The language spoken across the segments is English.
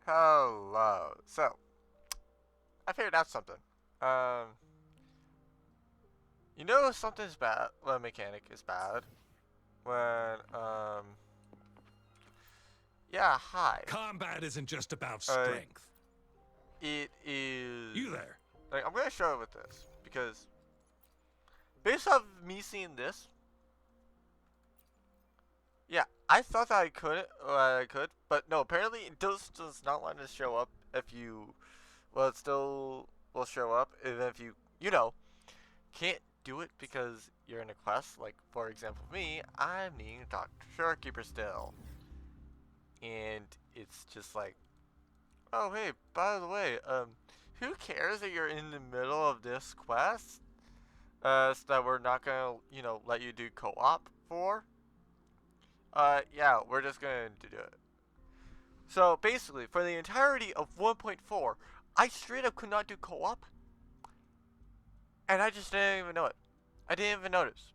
Hello. So, I figured out something. Um, you know something's bad when a mechanic is bad? When, yeah, hi. Combat isn't just about Uh, strength. it is, You there? like, I'm gonna show it with this, because based off me seeing this, yeah, I thought that I could, but no, apparently it does not want to show up if you, well, it still will show up, and if you can't do it because you're in a quest. Like, for example, me, I'm needing to talk to Shorekeepers still. And it's just like, oh, hey, by the way, who cares that you're in the middle of this quest? So that we're not gonna, let you do co-op for? Yeah, we're just going to do it. So basically, for the entirety of 1.4, I straight up could not do co-op, and I just didn't even know it. I didn't even notice.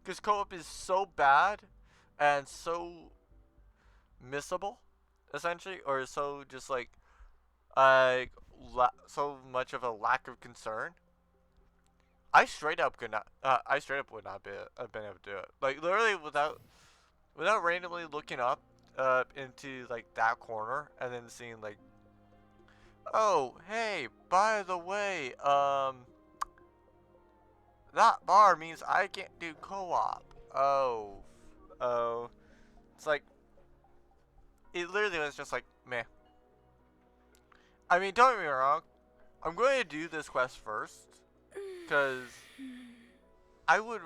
Because co-op is so bad and so missable, essentially, or so just like so much of a lack of concern. I straight up could not. I straight up would not be have been able to do it. Like literally without randomly looking up into like that corner and then seeing like, oh hey, by the way, that bar means I can't do co-op. Oh, oh, it's like it literally was just like meh. I mean, don't get me wrong. I'm going to do this quest first because I would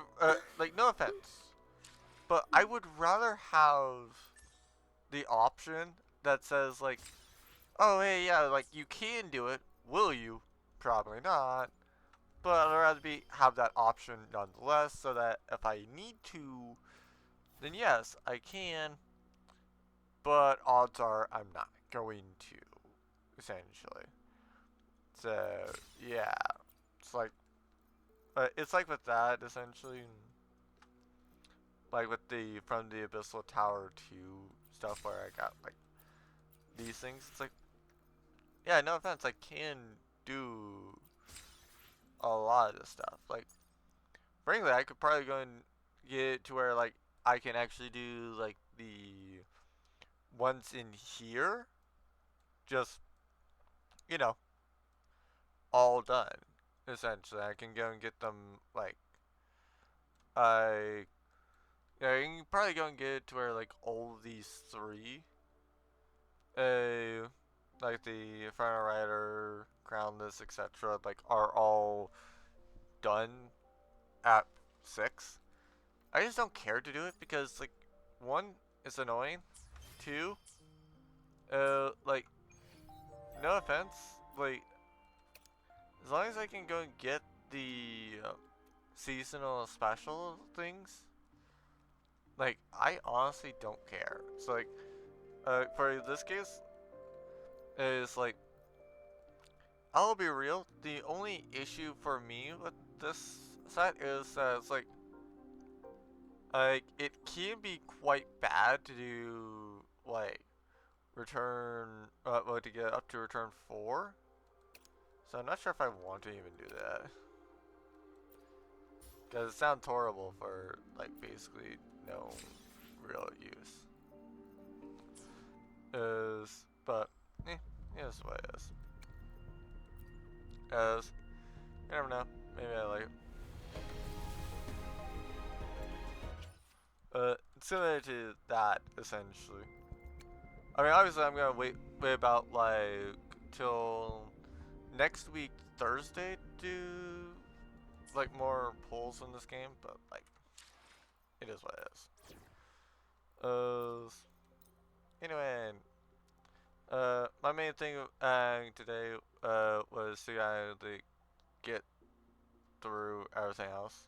like no offense, but I would rather have the option that says like, oh hey yeah, like you can do it. Will you? Probably not. But I'd rather have that option nonetheless, so that if I need to, then yes, I can. But odds are I'm not going to, essentially. So yeah, it's like with that essentially, like with the from the Abyssal Tower 2 stuff where I got like these things. It's like yeah, no offense, I can do a lot of this stuff. Like frankly, I could probably go and get it to where like I can actually do like the ones in here, just you know, all done. Essentially, I can go and get them like I yeah, you can probably go and get it to where like all of these three, uh, like the Inferno Rider, Crownless, etc., like are all done at 6. I just don't care to do it because like one, it's annoying. Two, like no offense, like as long as I can go and get the seasonal special things, like I honestly don't care. So like, for this case, is like I'll be real. The only issue for me with this set is that it's like it can be quite bad to do like return well to get up to return 4. So I'm not sure if I want to even do that because it sounds horrible for like basically no real use. Is but yeah, that's what it is. As you never know, maybe I like it. It's similar to that essentially. I mean, obviously, I'm gonna wait about like till next week Thursday to do like more polls in this game, but like it is what it is. Anyway, my main thing today was to like get through everything else.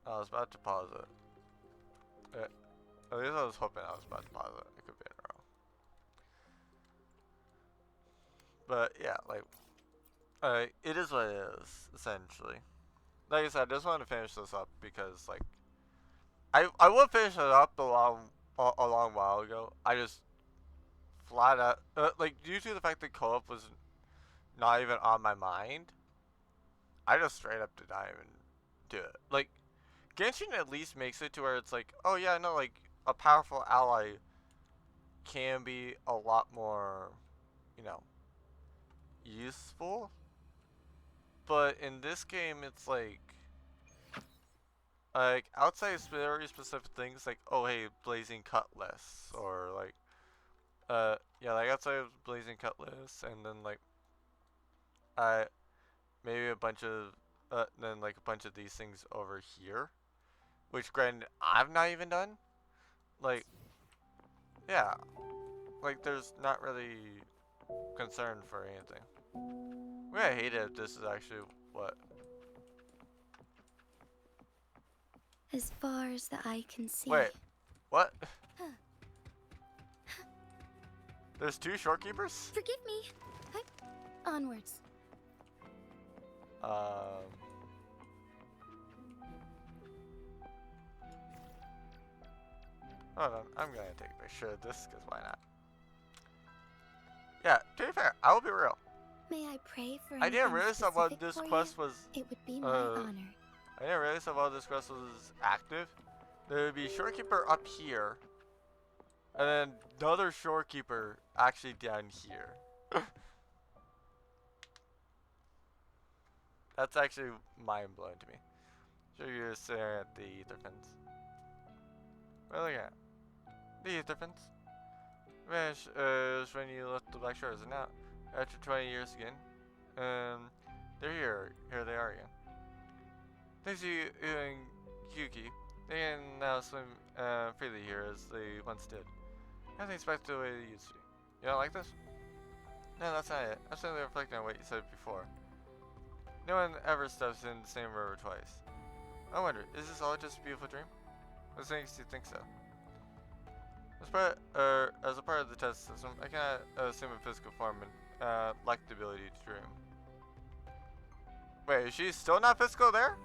I was about to pause it. At least I was hoping I was about to pause it. I could be wrong, but yeah, like it is what it is essentially. Like I said, I just wanted to finish this up because like I would finish it up a long while ago. I just flat out, like, due to the fact that co-op was not even on my mind, I just straight up did not even do it. Like, Genshin at least makes it to where it's like, oh yeah, no, like, a powerful ally can be a lot more, you know, useful. But in this game, it's like outside very specific things, like, oh hey, blazing cutlass, or like, yeah, like outside of blazing cutlass, and then like, I maybe a bunch of, then like a bunch of these things over here, which granted I've not even done. Like, yeah, like there's not really concern for anything. I'm gonna hate it if this is actually what. As far as the eye can see. Wait, what? There's two shorekeepers? Forgive me. Onwards. Um. Hold on, I'm gonna take a picture of this, because why not? Yeah, to be fair, I will be real. May I pray for I didn't anything realize that while specific this for quest you? was, It would be my honor. I didn't realize that while this quest was active, there would be shorekeeper up here, and then another shorekeeper actually down here. That's actually mind blowing to me. So you're staring at the ether fence. What are you looking at? The ether fence. Vanished when you left the Black Shores, and now, after 20 years again, they're here. Here they are again. Thanks to you and Yuki, they can now swim freely here as they once did. Nothing's back to the way it used to be. You don't like this? No, that's not it. I'm simply reflecting on what you said before. No one ever steps in the same river twice. I wonder, is this all just a beautiful dream? What makes you think so? As a part of the test system, I cannot assume a physical form and lack the ability to dream. Wait, is she still not physical there?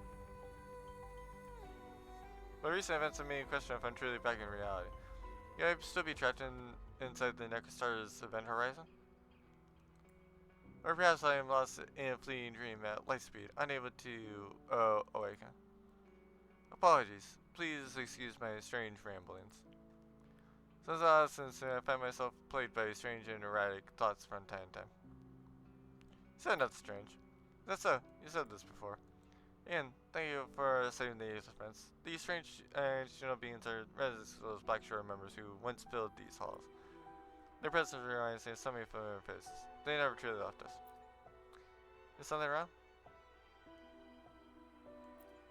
But recent events have made me question if I'm truly back in reality. Can I still be trapped inside the Necrostar's event horizon? Or perhaps I am lost in a fleeting dream at light speed, unable to awaken. Apologies. Please excuse my strange ramblings. Since I find myself plagued by strange and erratic thoughts from time to time. You said that's strange. That's so. You said this before. And thank you for saving the defense. These strange additional beings are residents of those Black Shore members who once filled these halls. Their presence reminds me of so many familiar faces. They never truly left us. Is something wrong?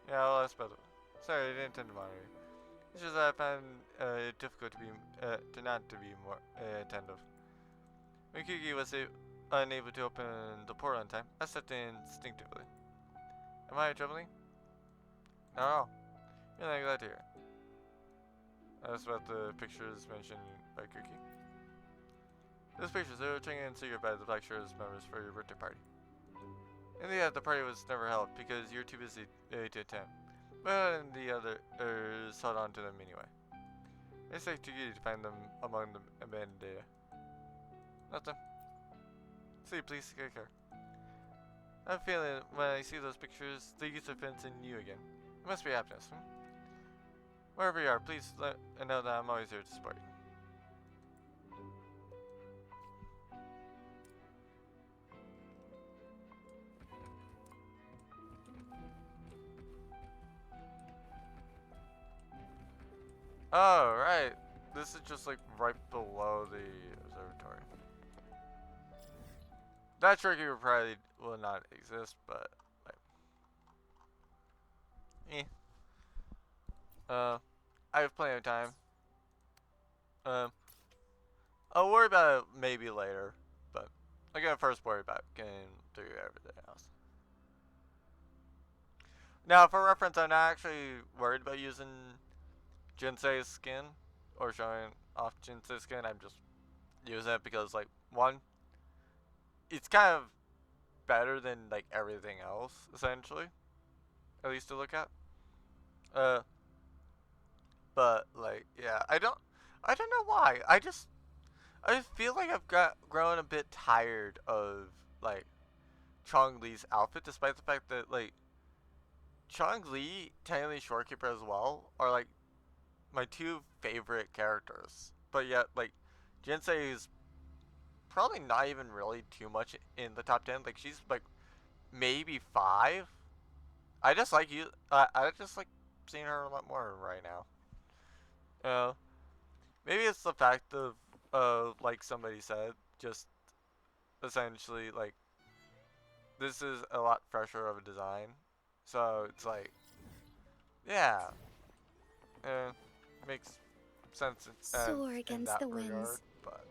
Yeah, I'll ask about it. Sorry, I didn't intend to monitor you. It's just that I found it difficult to not to be more attentive. When Kiki was unable to open the portal in time, I stepped in instinctively. Am I troubling? Not at all. You're not glad to hear. That's about the pictures mentioned by Cookie. Those pictures, they were taken in secret by the Black Shores members for your birthday party. In the end, the party was never held because you were too busy to attend. But the others held on to them anyway. It's like to you to find them among the abandoned data. Nothing. See, please take care. I have a feeling when I see those pictures, the youth offends in you again. It must be happiness, Wherever you are, please let know that I'm always here to support you. Oh, right. This is just like right below the observatory. That tricky probably will not exist, but like, I have plenty of time. I'll worry about it maybe later, but I'm gonna first worry about getting through everything else. Now, for reference, I'm not actually worried about using Jinsei's skin or showing off Jinsei's skin. I'm just using it because, like, one, it's kind of better than like everything else, essentially. At least to look at. But like, yeah, I don't know why. I feel like I've grown a bit tired of like Chong Li's outfit, despite the fact that like Chong Li, technically Shorekeeper as well, are like my two favorite characters. But yet, like Jinsei is probably not even really too much in the top 10. Like she's like maybe 5. I just like you. I just like seeing her a lot more right now. Uh, Maybe it's the fact of like somebody said, just essentially like this is a lot fresher of a design, so it's like yeah, eh, makes sense Soar in against that the regard, winds. but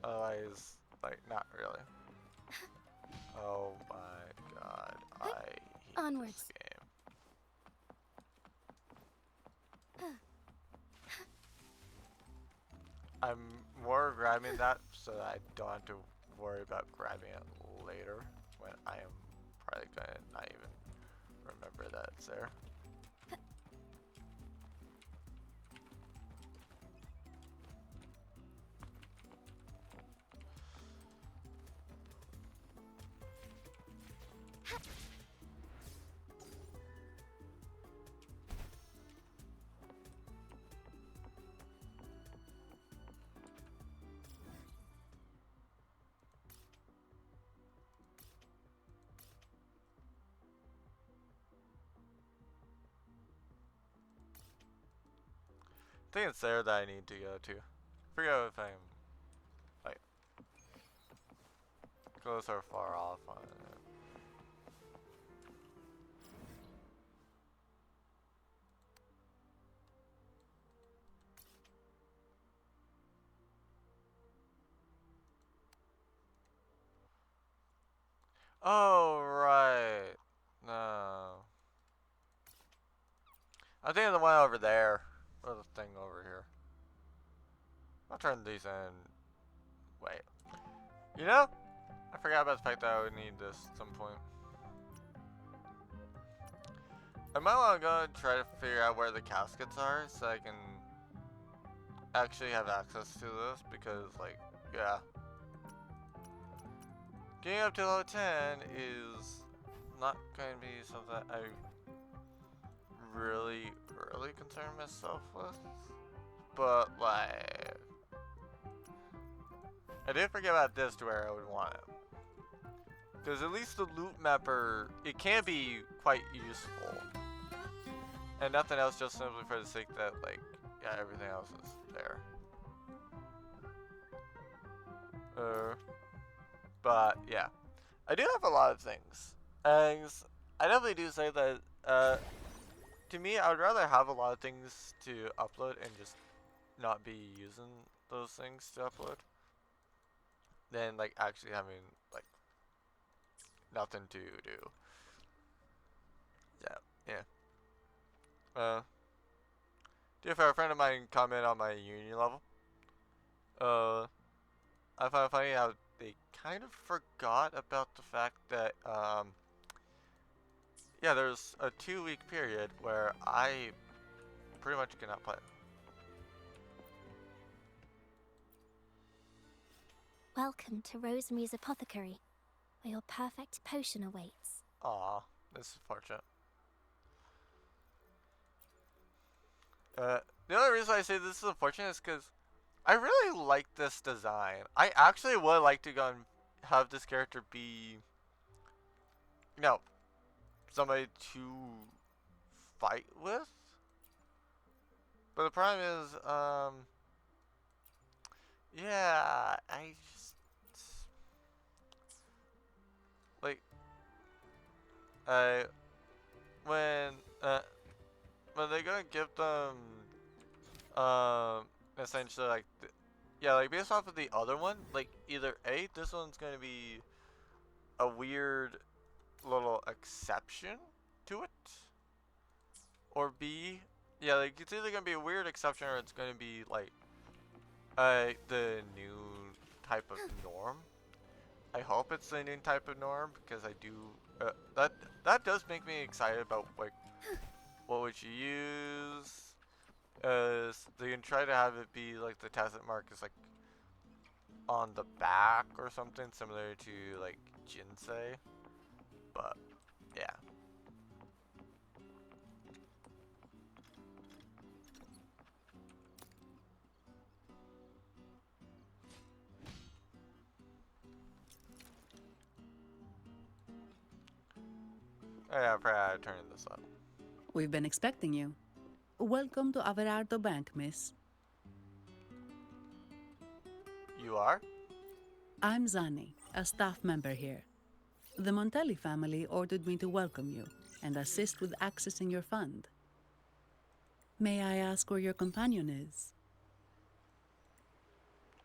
otherwise like not really. Oh my god, I hate this Onwards. game. I'm more grabbing that so that I don't have to worry about grabbing it later when I am probably gonna not even remember that it's there. I think it's there that I need to go to. Forget if I'm like close or far off on it. Oh right. No. I think the one over there. Or the thing over here. I'll turn these in. Wait. You know? I forgot about the fact that I would need this at some point. I might want to go and try to figure out where the caskets are so I can actually have access to this because, like, yeah. Getting up to level 10 is not going to be something I really concern myself with. But, like, I did forget about this to where I would want it. Because at least the loot mapper, it can be quite useful. And nothing else, just simply for the sake that, like, yeah, everything else is there. But, yeah. I do have a lot of things. And I definitely do say that, to me, I would rather have a lot of things to upload and just not be using those things to upload than, like, actually having, like, nothing to do. Yeah, yeah. Did a friend of mine comment on my union level. Uh, I find it funny how they kind of forgot about the fact that, yeah, there's a 2-week period where I pretty much cannot play. Welcome to Rosemary's Apothecary, where your perfect potion awaits. Aw, this is fortunate. The only reason I say this is unfortunate is because I really like this design. I actually would like to go and have this character be, you know, somebody to fight with. But the problem is, yeah, I just like I when uh when they're gonna give them essentially like yeah, like based off of the other one, like either A, this one's gonna be a weird little exception to it, or B, yeah, like it's either gonna be a weird exception or it's gonna be like the new type of norm. I hope it's the new type of norm because I do that does make me excited about like what would you use, They can try to have it be like the tacit mark is like on the back or something similar to like Jinsei. But yeah. Oh yeah, probably I turn this up. We've been expecting you. Welcome to Averardo Bank, miss. You are? I'm Zani, a staff member here. The Montelli family ordered me to welcome you and assist with accessing your fund. May I ask where your companion is?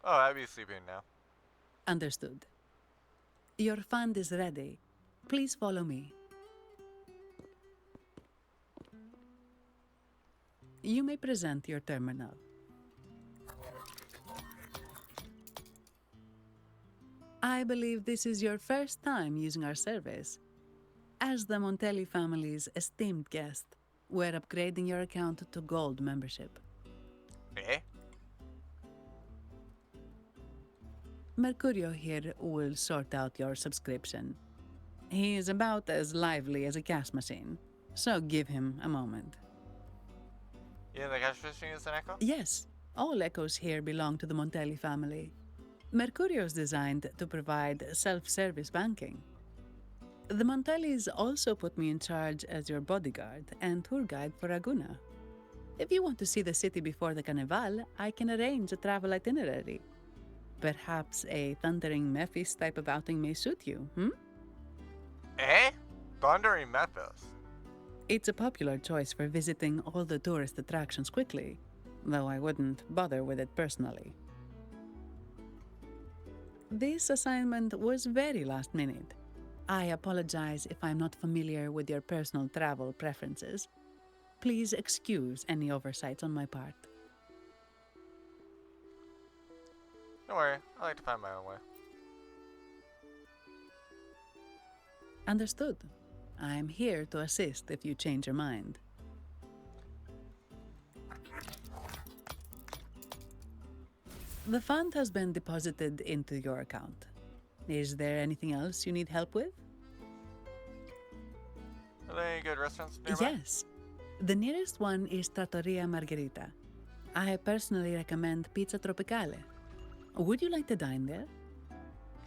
Oh, I'd be sleeping now. Understood. Your fund is ready. Please follow me. You may present your terminal. I believe this is your first time using our service. As the Montelli family's esteemed guest, we're upgrading your account to Gold membership. Eh? Mercurio here will sort out your subscription. He is about as lively as a cash machine, so give him a moment. You know the cash machine is an echo? Yes, all echoes here belong to the Montelli family. Mercurio is designed to provide self-service banking. The Montellis also put me in charge as your bodyguard and tour guide for Aguna. If you want to see the city before the Carnival, I can arrange a travel itinerary. Perhaps a thundering Memphis type of outing may suit you, Eh? Thundering Memphis. It's a popular choice for visiting all the tourist attractions quickly, though I wouldn't bother with it personally. This assignment was very last minute. I apologize if I'm not familiar with your personal travel preferences. Please excuse any oversights on my part. Don't worry, I like to find my own way. Understood. I'm here to assist if you change your mind. The fund has been deposited into your account. Is there anything else you need help with? Are there any good restaurants nearby? Yes. The nearest one is Trattoria Margherita. I personally recommend Pizza Tropicale. Would you like to dine there?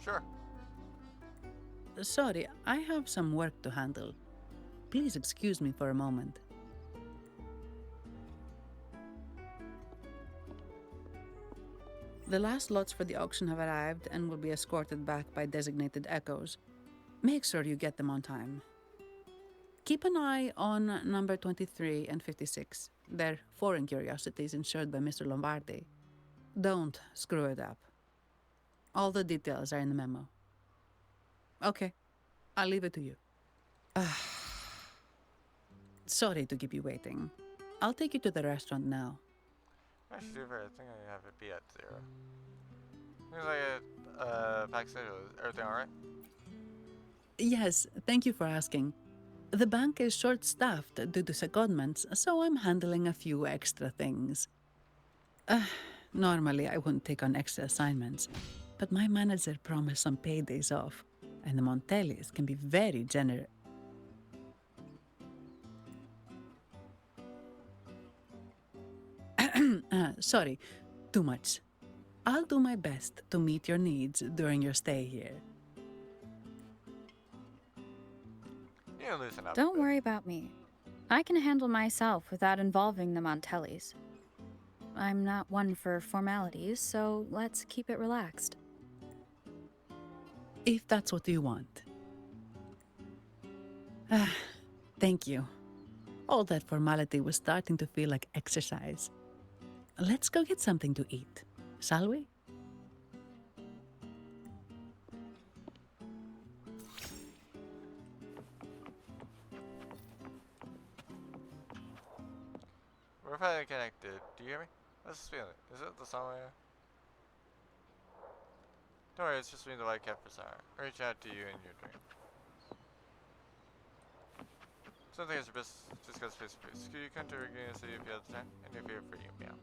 Sure. Sorry, I have some work to handle. Please excuse me for a moment. The last lots for the auction have arrived and will be escorted back by designated echoes. Make sure you get them on time. Keep an eye on number 23 and 56. They're foreign curiosities insured by Mr. Lombardi. Don't screw it up. All the details are in the memo. Okay, I'll leave it to you. Sorry to keep you waiting. I'll take you to the restaurant now. Actually, I think I have it be at 0. Seems like a packed schedule. Is everything alright? Yes, thank you for asking. The bank is short-staffed due to secondments, so I'm handling a few extra things. Normally, I wouldn't take on extra assignments, but my manager promised some paydays off, and the Montellis can be very generous. Sorry, too much. I'll do my best to meet your needs during your stay here. You can loosen up. Don't worry about me. I can handle myself without involving the Montellis. I'm not one for formalities, so let's keep it relaxed. If that's what you want. Thank you. All that formality was starting to feel like exercise. Let's go get something to eat, shall we? We're finally connected. Do you hear me? What's this feeling? Is it the song I hear? Don't worry, it's just me, the white cat for Sarah. Reach out to you in your dream. Something is just got space. Could you come to Regina City if you have the time? And if you're free, meow.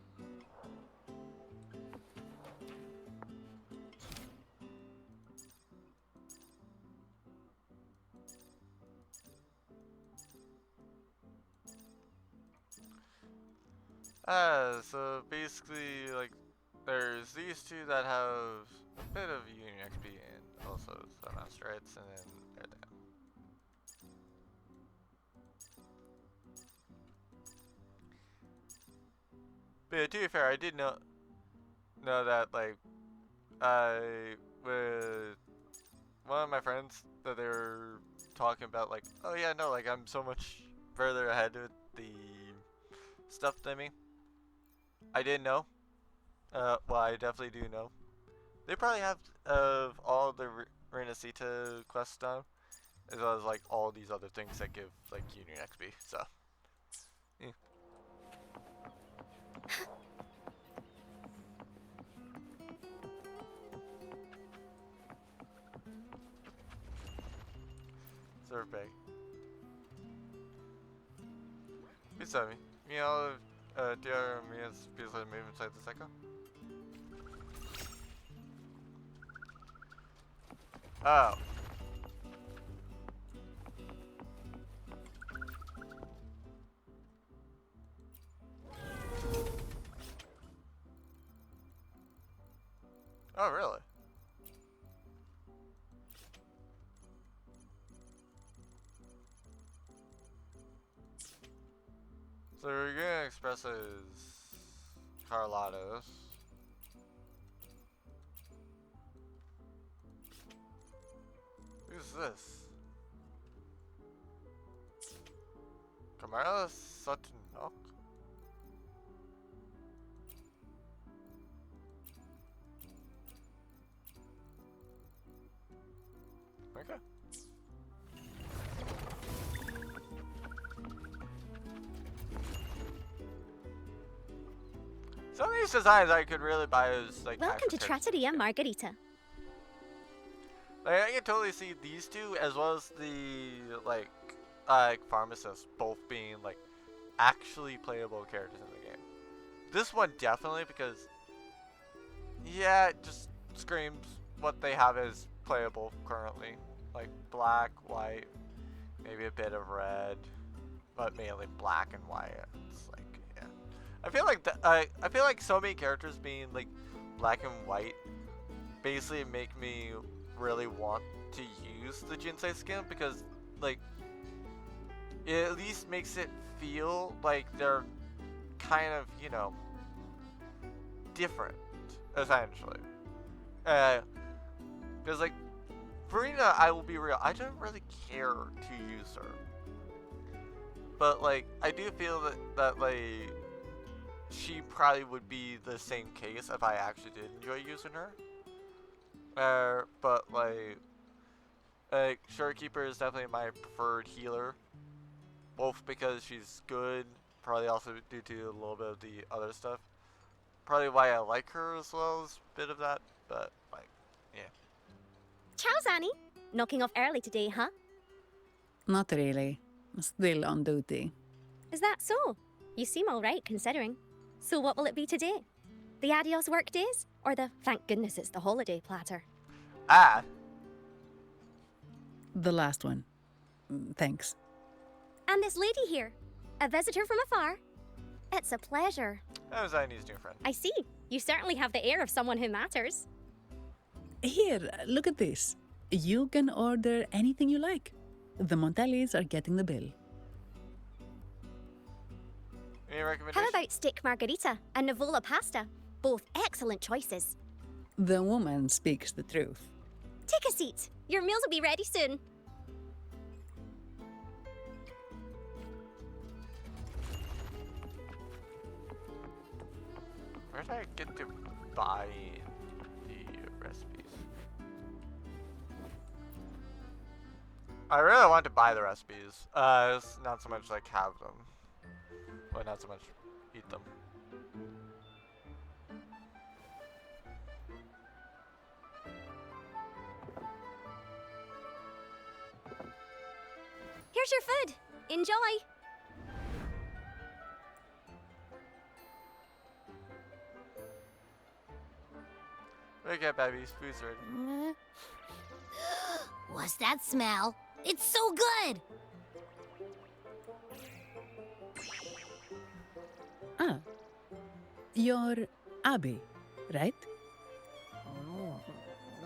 So basically, like, there's these two that have a bit of Union XP and also some asteroids, and then they're them. But yeah, to be fair, I did know that, like, I with one of my friends that they were talking about, like, oh yeah, no, like I'm so much further ahead with the stuff than me. I didn't know. Well, I definitely do know. They probably have of all the Renacita quests done, as well as like all these other things that give like Union XP. So, yeah. Serve Bay. Please tell me. Meow, dear Mia's beautifully move inside the cycle. Oh. Oh, really? So we're gonna express as Carlados. Who's this? Kamara Suttonok? Okay. Some of these designs I could really buy as like. Welcome to Trattoria Margherita. Like I can totally see these two as well as the like pharmacists both being like actually playable characters in the game. This one definitely because yeah, it just screams what they have as playable currently. Like black, white, maybe a bit of red, but mainly black and white. It's like yeah. I feel like I feel like so many characters being like black and white basically make me really want to use the Jinsei skin because like it at least makes it feel like they're kind of, you know, different essentially. Because like Farina, I will be real, I don't really care to use her. But like I do feel that like she probably would be the same case if I actually did enjoy using her. But like Shorekeeper is definitely my preferred healer, both because she's good, probably also due to a little bit of the other stuff. Probably why I like her as well as a bit of that, but like, yeah. Ciao, Zanny. Knocking off early today, huh? Not really. Still on duty. Is that so? You seem alright considering. So what will it be today? The adios work days? Or the thank goodness it's the holiday platter? Ah! The last one. Thanks. And this lady here, a visitor from afar. It's a pleasure. That was Aine's new friend. I see. You certainly have the air of someone who matters. Here, look at this. You can order anything you like. The Montellis are getting the bill. Any recommendations? How about steak margarita and Nivola pasta? Both excellent choices. The woman speaks the truth. Take a seat. Your meals will be ready soon. Where did I get to buy the recipes? I really want to buy the recipes. It's not so much like have them. Well, not so much eat them. Here's your food. Enjoy! Wake up, babies. Food's ready. What's that smell? It's so good! Ah, you're Abby, right? Oh,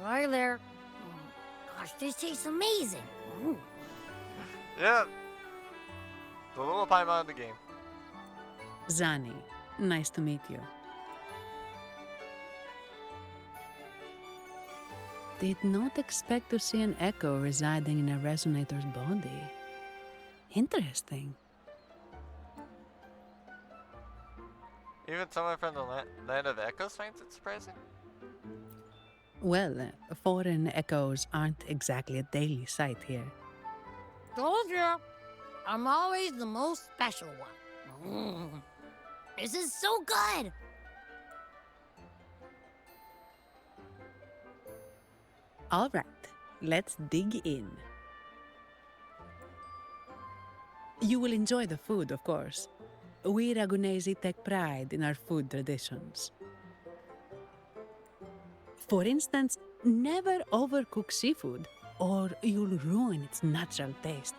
hi there. Gosh, this tastes amazing. Yeah. The little Paimon of the game. Zani, nice to meet you. Did not expect to see an echo residing in a resonator's body. Interesting. Even someone from the land of echoes finds it surprising. Well, foreign echoes aren't exactly a daily sight here. Told you. I'm always the most special one. This is so good! All right, let's dig in. You will enjoy the food, of course. We Ragunesi take pride in our food traditions. For instance, never overcook seafood, or you'll ruin its natural taste.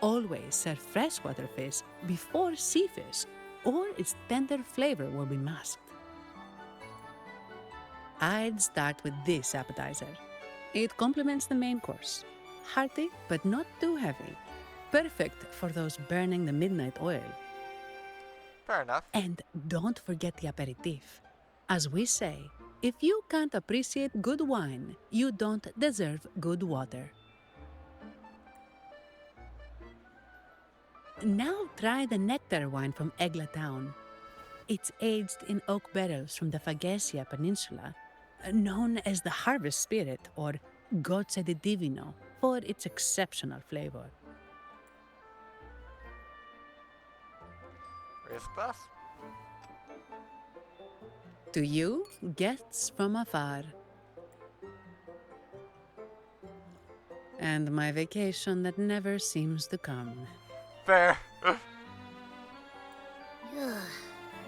Always serve freshwater fish before sea fish, or its tender flavor will be masked. I'd start with this appetizer. It complements the main course. Hearty, but not too heavy. Perfect for those burning the midnight oil. Fair enough. And don't forget the aperitif. As we say, if you can't appreciate good wine, you don't deserve good water. Now try the nectar wine from Egla Town. It's aged in oak barrels from the Fagesia Peninsula, known as the Harvest Spirit or Gocce di Divino for its exceptional flavor. Raise glass. To you, guests from afar. And my vacation that never seems to come. Fair.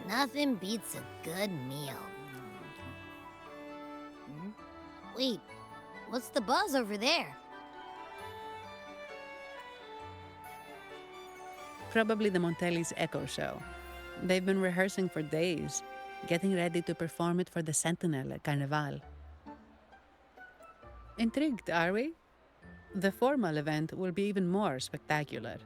Nothing beats a good meal. Wait, what's the buzz over there? Probably the Montelli's Echo Show. They've been rehearsing for days, getting ready to perform it for the Sentinel at Carnival. Intrigued, are we? The formal event will be even more spectacular.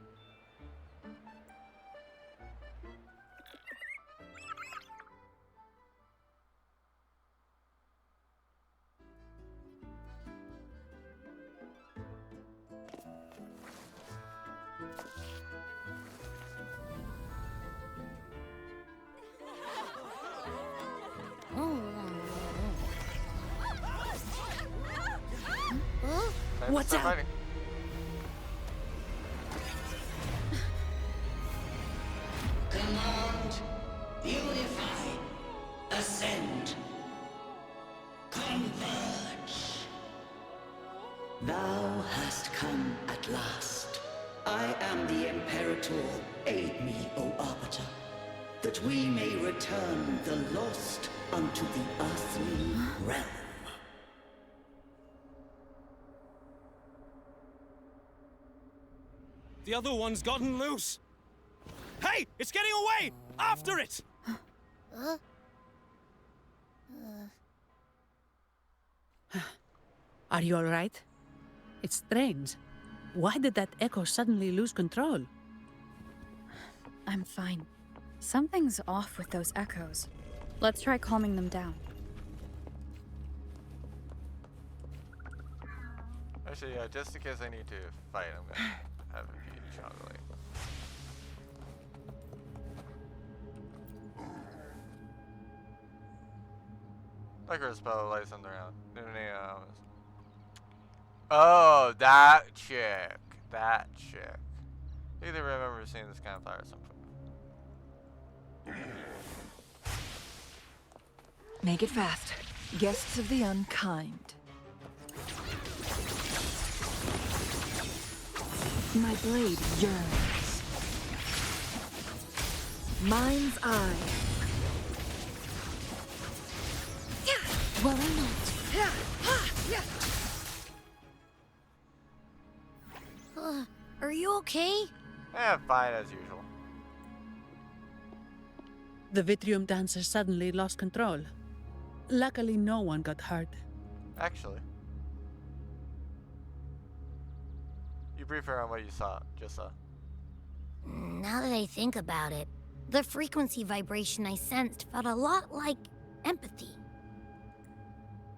Time to What's start up? fighting. Command, unify, ascend, converge. Thou hast come at last. I am the Imperator. Aid me, O Arbiter, that we may return the lost unto the earthly realm. The other one's gotten loose. Hey, it's getting away! After it! Are you all right? It's strange. Why did that echo suddenly lose control? I'm fine. Something's off with those echoes. Let's try calming them down. Actually, yeah, just in case I need to fight, I'm gonna have it be chocolate. Microspell lights on the round. Oh, that chick. That chick. I either remember seeing this kind of flower somewhere. Make it fast. Guests of the unkind. My blade yearns. Mind's eye. Worry not. Are you okay? Fine as usual. The Vitrium dancer suddenly lost control. Luckily, no one got hurt. Actually. You brief her on what you just saw. Now that I think about it, the frequency vibration I sensed felt a lot like empathy.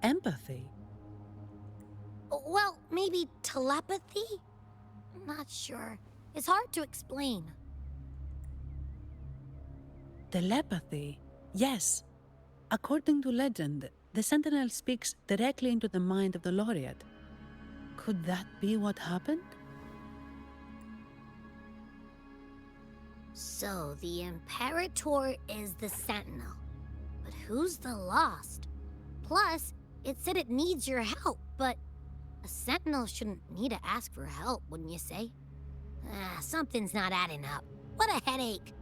Empathy? Well, maybe telepathy? Not sure. It's hard to explain. Telepathy? Yes. According to legend, the Sentinel speaks directly into the mind of the Laureate. Could that be what happened? So, the Imperator is the Sentinel. But who's the Lost? Plus, it said it needs your help, but a Sentinel shouldn't need to ask for help, wouldn't you say? Something's not adding up. What a headache.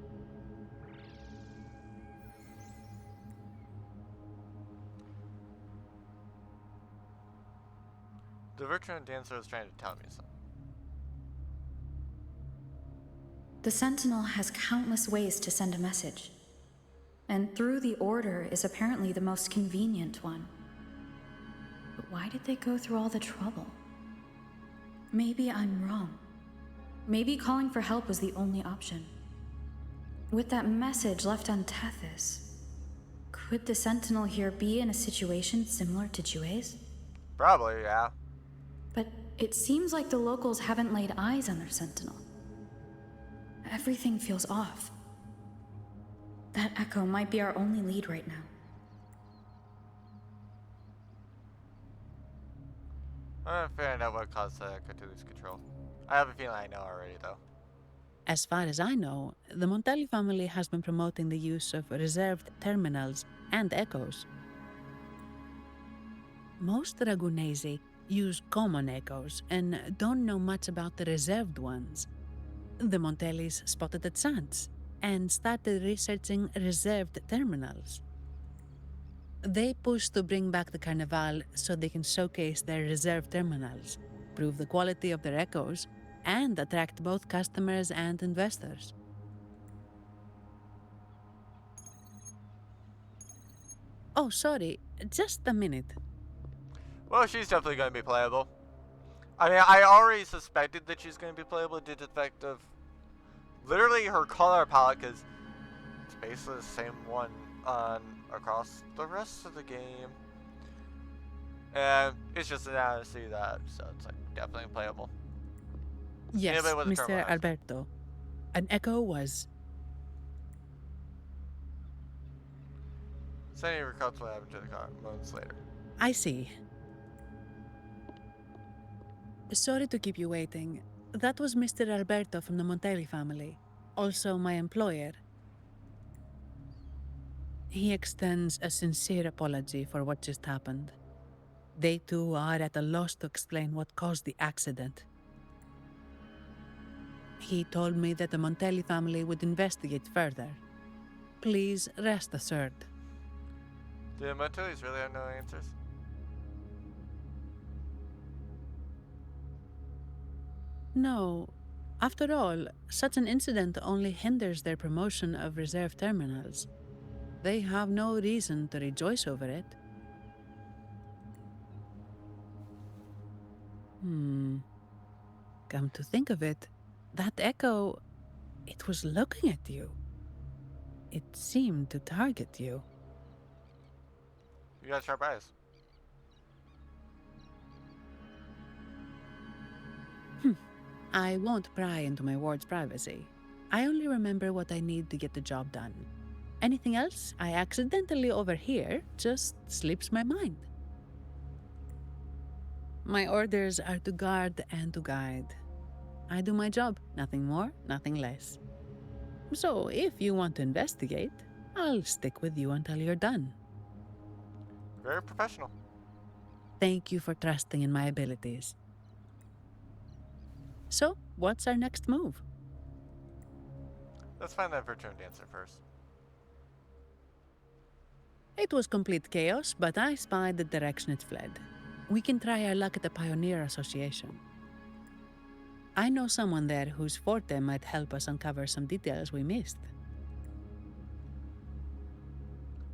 The virtual dancer is trying to tell me something. The Sentinel has countless ways to send a message. And through the Order is apparently the most convenient one. But why did they go through all the trouble? Maybe I'm wrong. Maybe calling for help was the only option. With that message left on Tethys, could the Sentinel here be in a situation similar to Jue's? Probably, yeah. But it seems like the locals haven't laid eyes on their Sentinel. Everything feels off. That echo might be our only lead right now. I'm gonna find out what caused the echo to lose control. I have a feeling I know already, though. As far as I know, the Montelli family has been promoting the use of reserved terminals and echoes. Most Ragunesi use common echoes and don't know much about the reserved ones. The Montellis spotted a chance and started researching reserved terminals. They push to bring back the Carnival so they can showcase their reserved terminals, prove the quality of their echoes, and attract both customers and investors. Oh, sorry, just a minute. Well, she's definitely gonna be playable. I mean, I already suspected that she's gonna be playable due to the effect of literally her color palette, because it's basically the same one on across the rest of the game. And it's just now to see that, so it's like definitely playable. Yes, Anybody with a Mr. terminal eyes? Alberto. An echo was... Sandy recounts what happened to the car moments later. I see. Sorry to keep you waiting. That was Mr. Alberto from the Montelli family, also my employer. He extends a sincere apology for what just happened. They too are at a loss to explain what caused the accident. He told me that the Montelli family would investigate further. Please rest assured. Do the Montellis really have no answers? No. After all, such an incident only hinders their promotion of reserve terminals. They have no reason to rejoice over it. Come to think of it, that echo, it was looking at you. It seemed to target you. You got sharp eyes. I won't pry into my ward's privacy. I only remember what I need to get the job done. Anything else I accidentally overhear just slips my mind. My orders are to guard and to guide. I do my job, nothing more, nothing less. So if you want to investigate, I'll stick with you until you're done. Very professional. Thank you for trusting in my abilities. So, what's our next move? Let's find that Virtual Dancer first. It was complete chaos, but I spied the direction it fled. We can try our luck at the Pioneer Association. I know someone there whose forte might help us uncover some details we missed.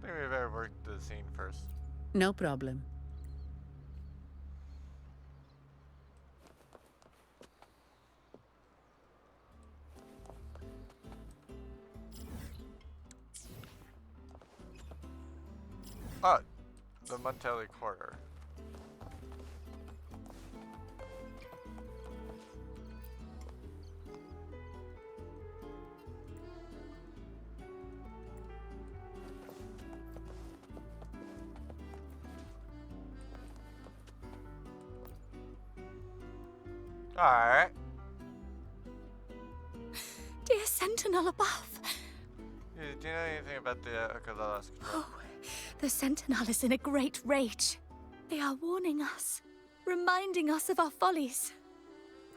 I think we better work the scene first. No problem. Oh, the Montelli Quarter. Alright. Dear Sentinel above. Do you know anything about the Akazalas control? Oh, the Sentinel is in a great rage. They are warning us, reminding us of our follies.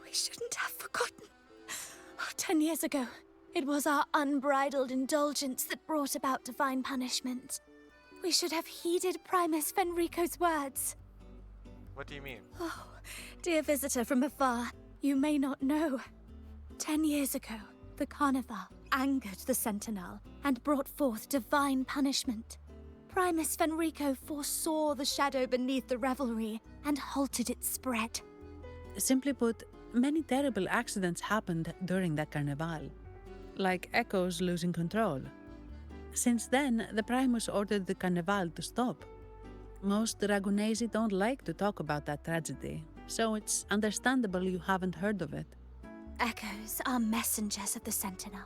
We shouldn't have forgotten. 10 years ago, it was our unbridled indulgence that brought about divine punishment. We should have heeded Primus Fenrico's words. What do you mean? Oh, dear visitor from afar, you may not know. 10 years ago, the Carnival angered the Sentinel and brought forth divine punishment. Primus Fenrico foresaw the shadow beneath the revelry and halted its spread. Simply put, many terrible accidents happened during that carnival, like Echoes losing control. Since then, the Primus ordered the carnival to stop. Most Ragunesi don't like to talk about that tragedy, so it's understandable you haven't heard of it. Echoes are messengers of the Sentinel.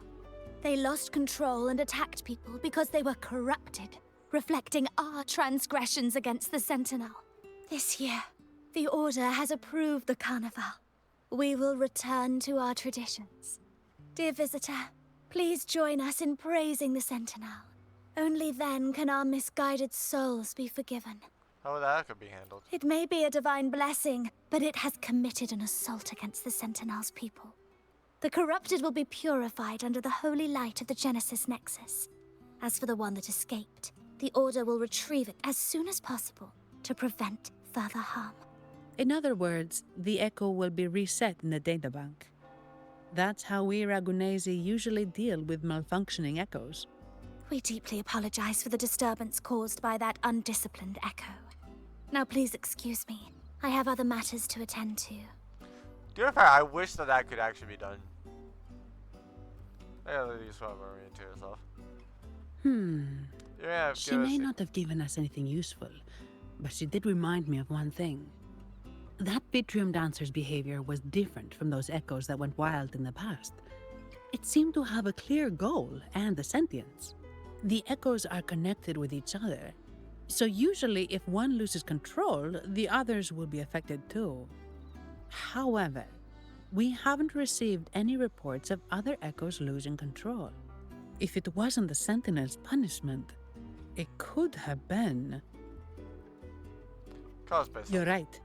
They lost control and attacked people because they were corrupted, reflecting our transgressions against the Sentinel. This year, the Order has approved the Carnival. We will return to our traditions. Dear visitor, please join us in praising the Sentinel. Only then can our misguided souls be forgiven. How that could be handled? It may be a divine blessing, but it has committed an assault against the Sentinel's people. The corrupted will be purified under the holy light of the Genesis Nexus. As for the one that escaped, the Order will retrieve it as soon as possible to prevent further harm. In other words, the Echo will be reset in the databank. That's how we Ragunesi usually deal with malfunctioning Echoes. We deeply apologize for the disturbance caused by that undisciplined Echo. Now please excuse me. I have other matters to attend to. To be fair, I wish that could actually be done. I gotta leave what we're into yourself. Yeah, She may not have given us anything useful, but she did remind me of one thing. That Vitrium Dancer's behavior was different from those Echoes that went wild in the past. It seemed to have a clear goal and a sentience. The Echoes are connected with each other, so usually if one loses control, the others will be affected too. However, we haven't received any reports of other Echoes losing control. If it wasn't the Sentinel's punishment, it could have been... Caused by something. You're right.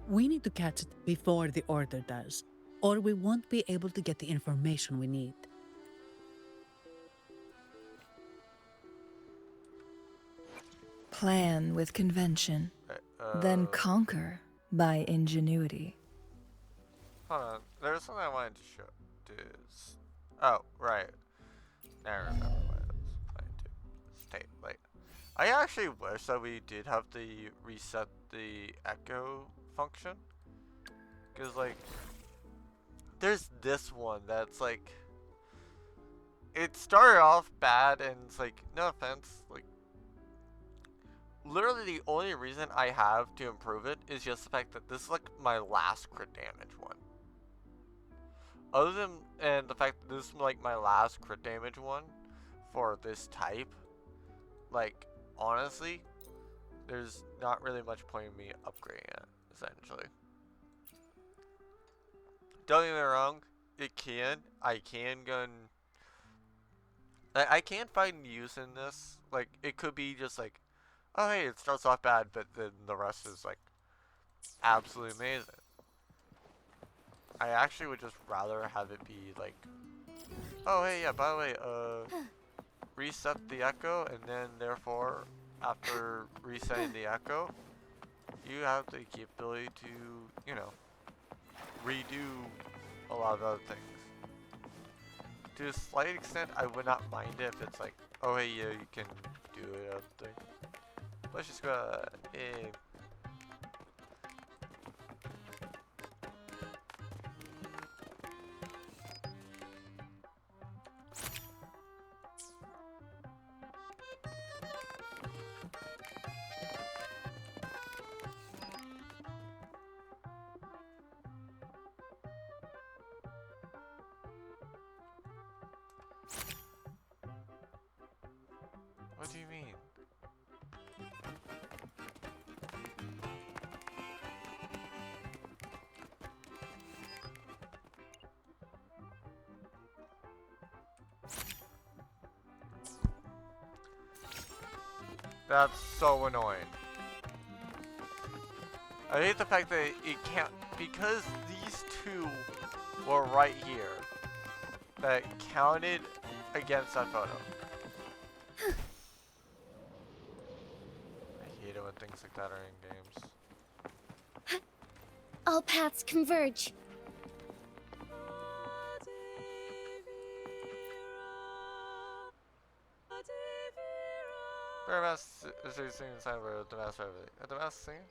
We need to catch it before the Order does, or we won't be able to get the information we need. Plan with convention, then conquer by ingenuity. Hold on, there's something I wanted to show. Oh, right. Now I remember what I was planning to state. Like, I actually wish that we did have the reset the echo function. Because, like, there's this one that's like, it started off bad and it's like, no offense, like, literally the only reason I have to improve it is just the fact that this is like my last crit damage one. Other than, and the fact that this is like my last crit damage one for this type, like, honestly, there's not really much point in me upgrading it, essentially. Don't get me wrong, I can go and, I can find use in this. Like, it could be just like, oh hey, it starts off bad, but then the rest is like absolutely amazing. I actually would just rather have it be like Oh, hey, yeah, by the way, reset the echo, and then, therefore, after resetting the echo, you have the capability to, you know, redo a lot of other things. To a slight extent, I would not mind it if it's like, oh, hey, yeah, you can do it other thing. Let's just go, What do you mean? That's so annoying. I hate the fact that it can't, because these two were right here, that counted against that photo. I hate it when things like that are in games. All paths converge. Bearmass is singing the sign where the master the master singing?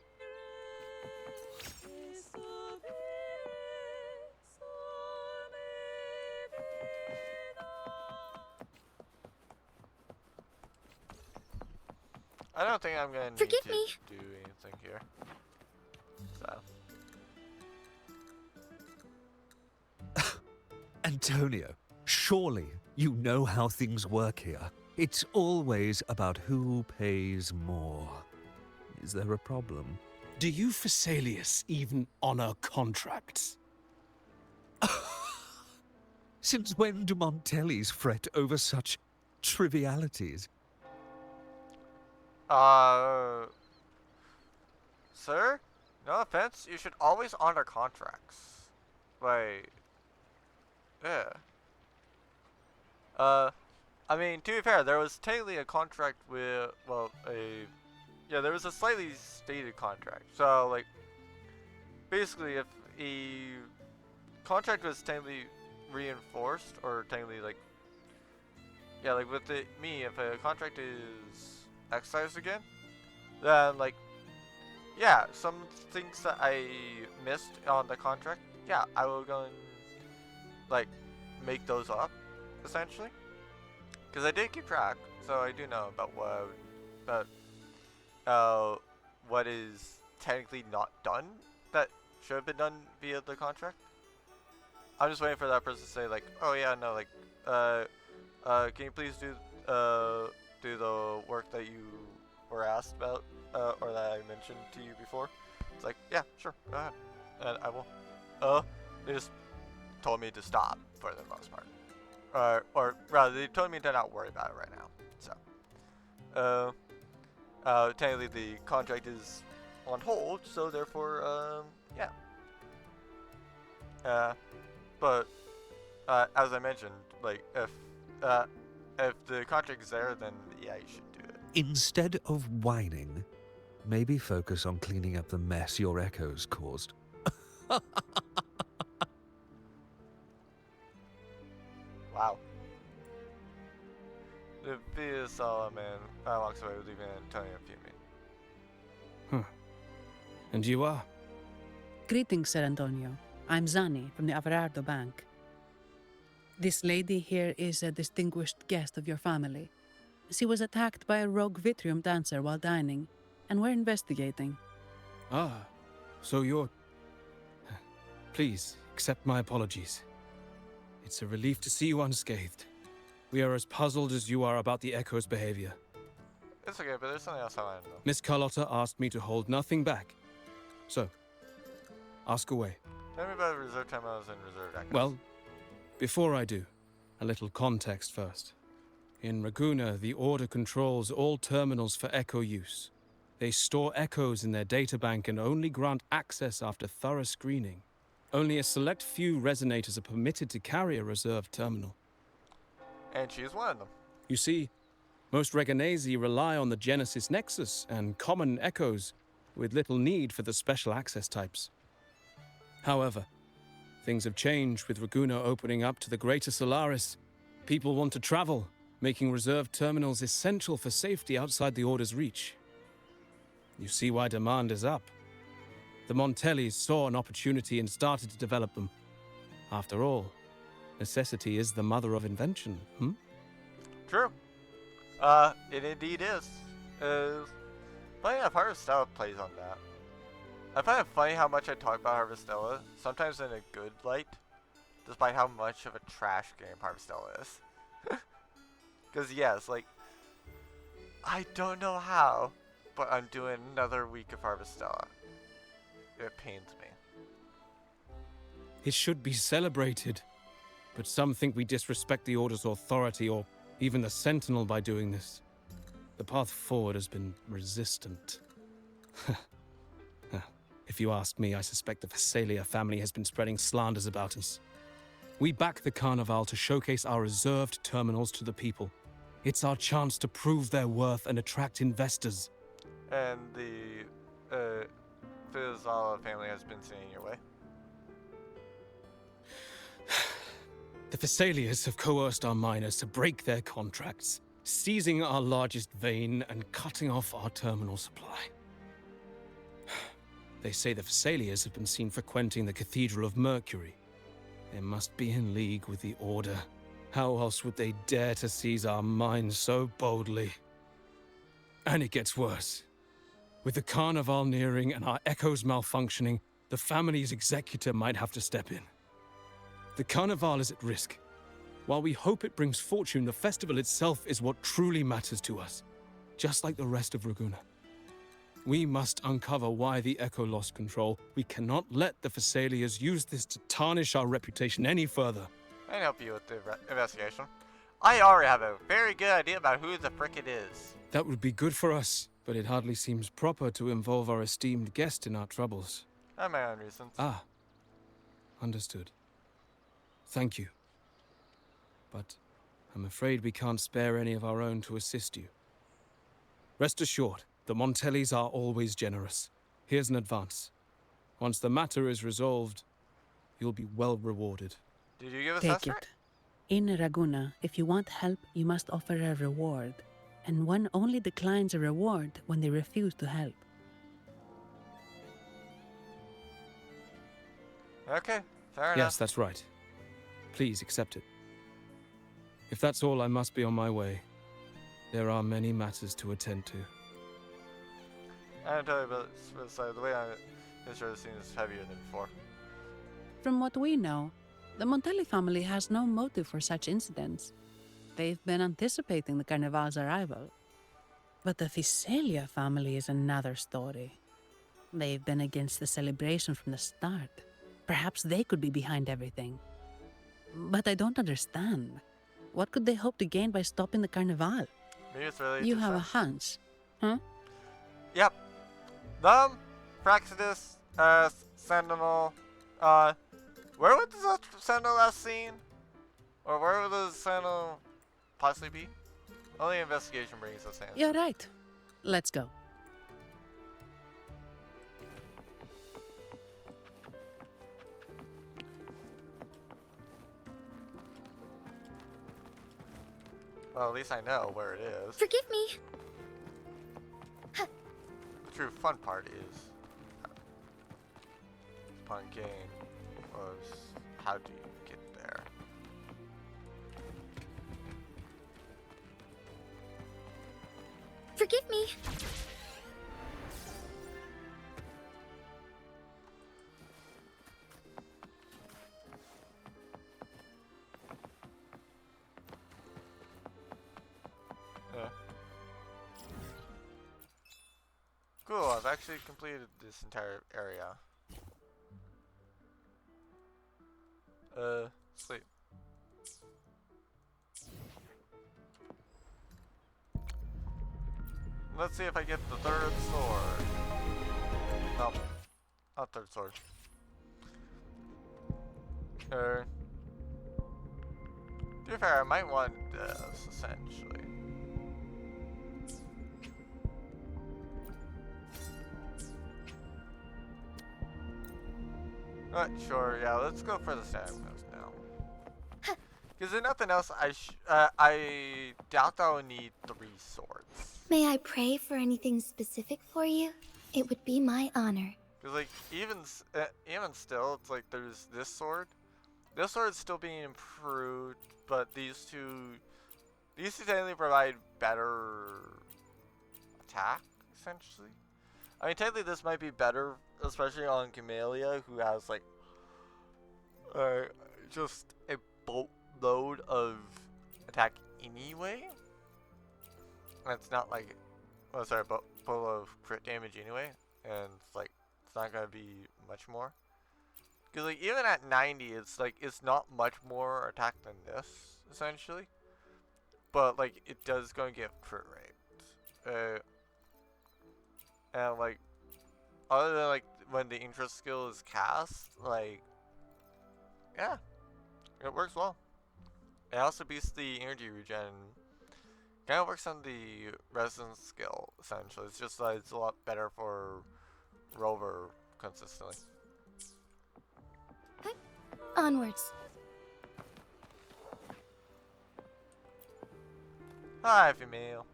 I don't think I'm gonna need Forgive to me. do anything here. So. Antonio, surely you know how things work here. It's always about who pays more. Is there a problem? Do you Phasaelius even honor contracts? Since when do Montellis fret over such trivialities? Sir? No offense, you should always honor contracts. Like, yeah. I mean, to be fair, there was technically a contract with, well, there was a slightly stated contract. So, like, basically, if a contract was technically reinforced, or technically, like, yeah, like with me, if a contract is excised again, then, like, yeah, some things that I missed on the contract, yeah, I will go and, like, make those up, essentially. Because I did keep track, so I do know about what is technically not done that should have been done via the contract. I'm just waiting for that person to say, like, oh yeah, no, like, can you please do the work that you were asked about, or that I mentioned to you before? It's like, yeah, sure, go ahead, and I will. They just told me to stop for the most part. Or rather, they told me to not worry about it right now. So, technically the contract is on hold, so therefore, yeah. But as I mentioned, like if the contract is there, then yeah, you should do it. Instead of whining, maybe focus on cleaning up the mess your echoes caused. Wow. The Via Solomon walks away, leaving Antonio fuming. And you are? Greetings, Sir Antonio. I'm Zani from the Averardo Bank. This lady here is a distinguished guest of your family. She was attacked by a rogue Vitrium dancer while dining, and we're investigating. Ah, so you're... Please, accept my apologies. It's a relief to see you unscathed. We are as puzzled as you are about the Echo's behavior. It's okay, but there's something else I want to know. Miss Carlotta asked me to hold nothing back. So, ask away. Tell me about reserve terminals and reserve echoes. Well, before I do, a little context first. In Raguna, the Order controls all terminals for Echo use. They store echoes in their databank and only grant access after thorough screening. Only a select few resonators are permitted to carry a reserved terminal. And she's one of them. You see, most Reganesi rely on the Genesis Nexus and common echoes, with little need for the special access types. However, things have changed with Raguno opening up to the greater Solaris. People want to travel, making reserved terminals essential for safety outside the Order's reach. You see why demand is up. The Montellis saw an opportunity and started to develop them. After all, necessity is the mother of invention, True. It indeed is. Funny enough, Harvestella plays on that. I find it funny how much I talk about Harvestella, sometimes in a good light, despite how much of a trash game Harvestella is. Because yes, like, I don't know how, but I'm doing another week of Harvestella. It pains me. It should be celebrated, but some think we disrespect the Order's authority or even the Sentinel by doing this. The path forward has been resistant. If you ask me, I suspect the Phasalia family has been spreading slanders about us. We back the Carnival to showcase our reserved terminals to the people. It's our chance to prove their worth and attract investors. And the Phasalia family has been sitting in your way. The Phasalias have coerced our miners to break their contracts, seizing our largest vein and cutting off our terminal supply. They say the Phasalias have been seen frequenting the Cathedral of Mercury. They must be in league with the Order. How else would they dare to seize our mines so boldly? And it gets worse. With the Carnival nearing and our echoes malfunctioning, the family's executor might have to step in. The Carnival is at risk. While we hope it brings fortune, the festival itself is what truly matters to us, just like the rest of Raguno. We must uncover why the Echo lost control. We cannot let the Phasalias use this to tarnish our reputation any further. I can help you with the investigation. I already have a very good idea about who the frick it is. That would be good for us, but it hardly seems proper to involve our esteemed guest in our troubles. I have my own reasons. Ah, understood. Thank you. But I'm afraid we can't spare any of our own to assist you. Rest assured, the Montellis are always generous. Here's an advance. Once the matter is resolved, you'll be well rewarded. Did you give us Take that it. In Raguna, if you want help, you must offer a reward. And one only declines a reward when they refuse to help. Okay, fair enough. Yes, that's right. Please accept it. If that's all, I must be on my way. There are many matters to attend to. I don't tell you, but the way this sort of seems heavier than before. From what we know, the Montelli family has no motive for such incidents. They've been anticipating the Carnival's arrival. But the Phasalia family is another story. They've been against the celebration from the start. Perhaps they could be behind everything. But I don't understand. What could they hope to gain by stopping the Carnival? Maybe it's related You to have a Seth. hunch, huh? Yep. Praxidus, Sentinel, where would the Sentinel last seen? Or where would the Sentinel possibly be? Only investigation brings us in. You're right. Let's go. Well, at least I know where it is. Forgive me. The true fun part is fun game was how do you get there? Forgive me. Cool, I've actually completed this entire area. Sleep. Let's see if I get the third sword. No, not third sword. To be fair, I might want this, essentially. Sure, yeah, let's go for the stamina now. Because if nothing else, I doubt I will need 3 swords. May I pray for anything specific for you? It would be my honor. Because, like, even still, it's like there's this sword. This sword is still being improved, but these two technically provide better attack, essentially. I mean, technically this might be better, especially on Camellia, who has, like, just a boatload of attack anyway. And it's not like, oh sorry, full of crit damage anyway, and it's like, it's not gonna be much more. Because, like, even at 90, it's like, it's not much more attack than this, essentially. But, like, it does go and get crit rate. And, like, other than, like, when the interest skill is cast, like, yeah, it works well. It also beats the energy regen. Kind of works on the resistance skill, essentially. It's just that it's a lot better for Rover consistently. Onwards. Hi, female.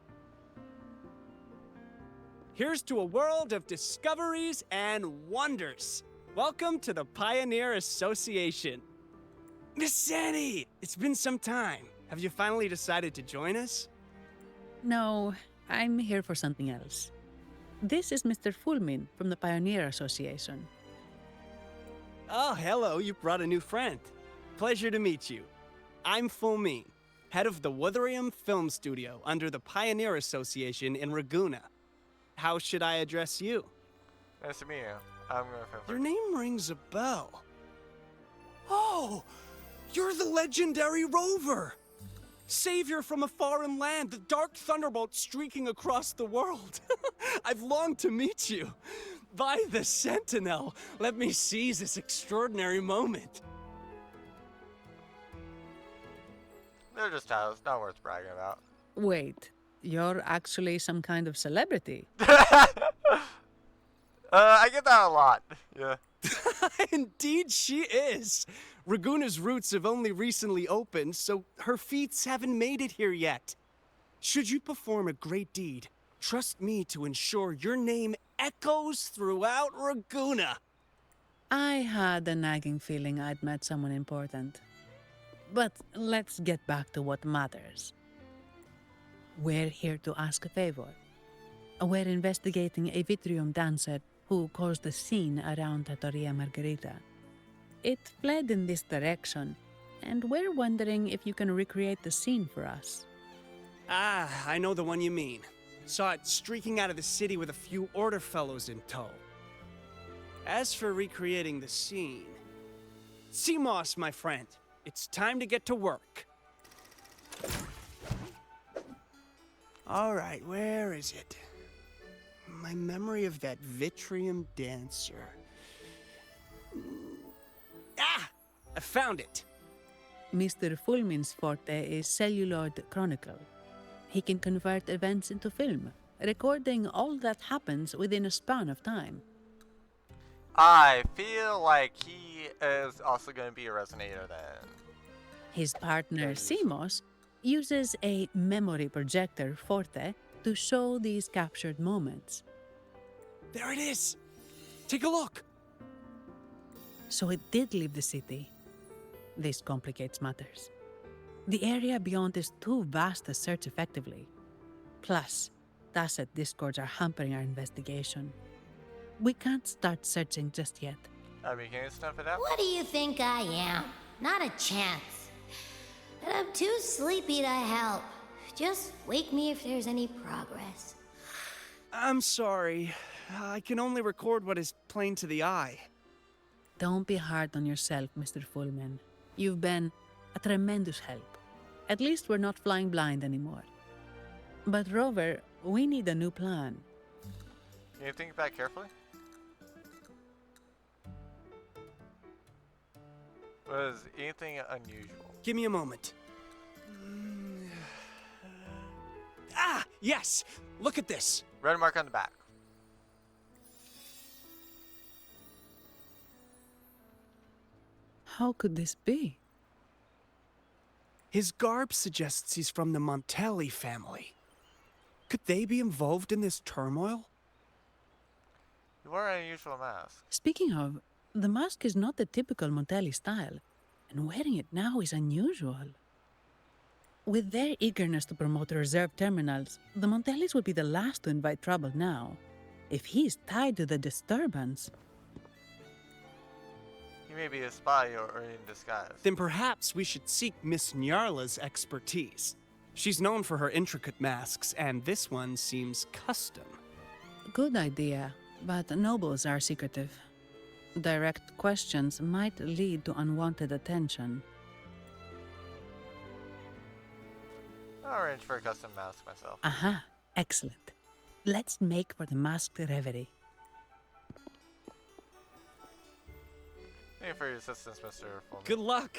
Here's to a world of discoveries and wonders. Welcome to the Pioneer Association. Miss Sandy, it's been some time. Have you finally decided to join us? No, I'm here for something else. This is Mr. Fulmin from the Pioneer Association. Oh, hello, you brought a new friend. Pleasure to meet you. I'm Fulmin, head of the Wuthering Film Studio under the Pioneer Association in Raguna. How should I address you? Nice to meet you. I'm gonna Your name rings a bell. Oh, you're the legendary Rover! Savior from a foreign land, the dark thunderbolt streaking across the world. I've longed to meet you. By the Sentinel, let me seize this extraordinary moment. They're just titles, not worth bragging about. Wait, you're actually some kind of celebrity. I get that a lot. Yeah. Indeed she is. Raguna's roots have only recently opened, so her feats haven't made it here yet. Should you perform a great deed, trust me to ensure your name echoes throughout Raguna. I had a nagging feeling I'd met someone important. But let's get back to what matters. We're here to ask a favor. We're investigating a Vitrium dancer who caused a scene around Trattoria Margherita. It fled in this direction, and we're wondering if you can recreate the scene for us. Ah, I know the one you mean. Saw it streaking out of the city with a few order fellows in tow. As for recreating the scene... Seamoss, my friend, it's time to get to work. Alright, where is it? My memory of that Vitrium dancer... Ah! I found it! Mr. Fulmin's forte is celluloid chronicle. He can convert events into film, recording all that happens within a span of time. I feel like he is also going to be a resonator then. His partner, Seamoss, uses a memory projector forte to show these captured moments. There it is! Take a look! So it did leave the city. This complicates matters. The area beyond is too vast to search effectively. Plus, Tacet discords are hampering our investigation. We can't start searching just yet. I mean, can you snuff it out? What do you think I am? Not a chance. And I'm too sleepy to help. Just wake me if there's any progress. I'm sorry. I can only record what is plain to the eye. Don't be hard on yourself, Mr. Fulman. You've been a tremendous help. At least we're not flying blind anymore. But Rover, we need a new plan. Can you think back carefully? Was anything unusual? Give me a moment. Ah, yes! Look at this! Red mark on the back. How could this be? His garb suggests he's from the Montelli family. Could they be involved in this turmoil? You wore an unusual mask. Speaking of, the mask is not the typical Montelli style, and wearing it now is unusual. With their eagerness to promote reserve terminals, the Montellis would be the last to invite trouble now. If he is tied to the disturbance... He may be a spy or in disguise. Then perhaps we should seek Miss Nyarla's expertise. She's known for her intricate masks, and this one seems custom. Good idea, but nobles are secretive. Direct questions might lead to unwanted attention. I'll arrange for a custom mask myself. Aha, excellent. Let's make for the masked reverie. Thank you for your assistance, Mr. Fulman. Good luck!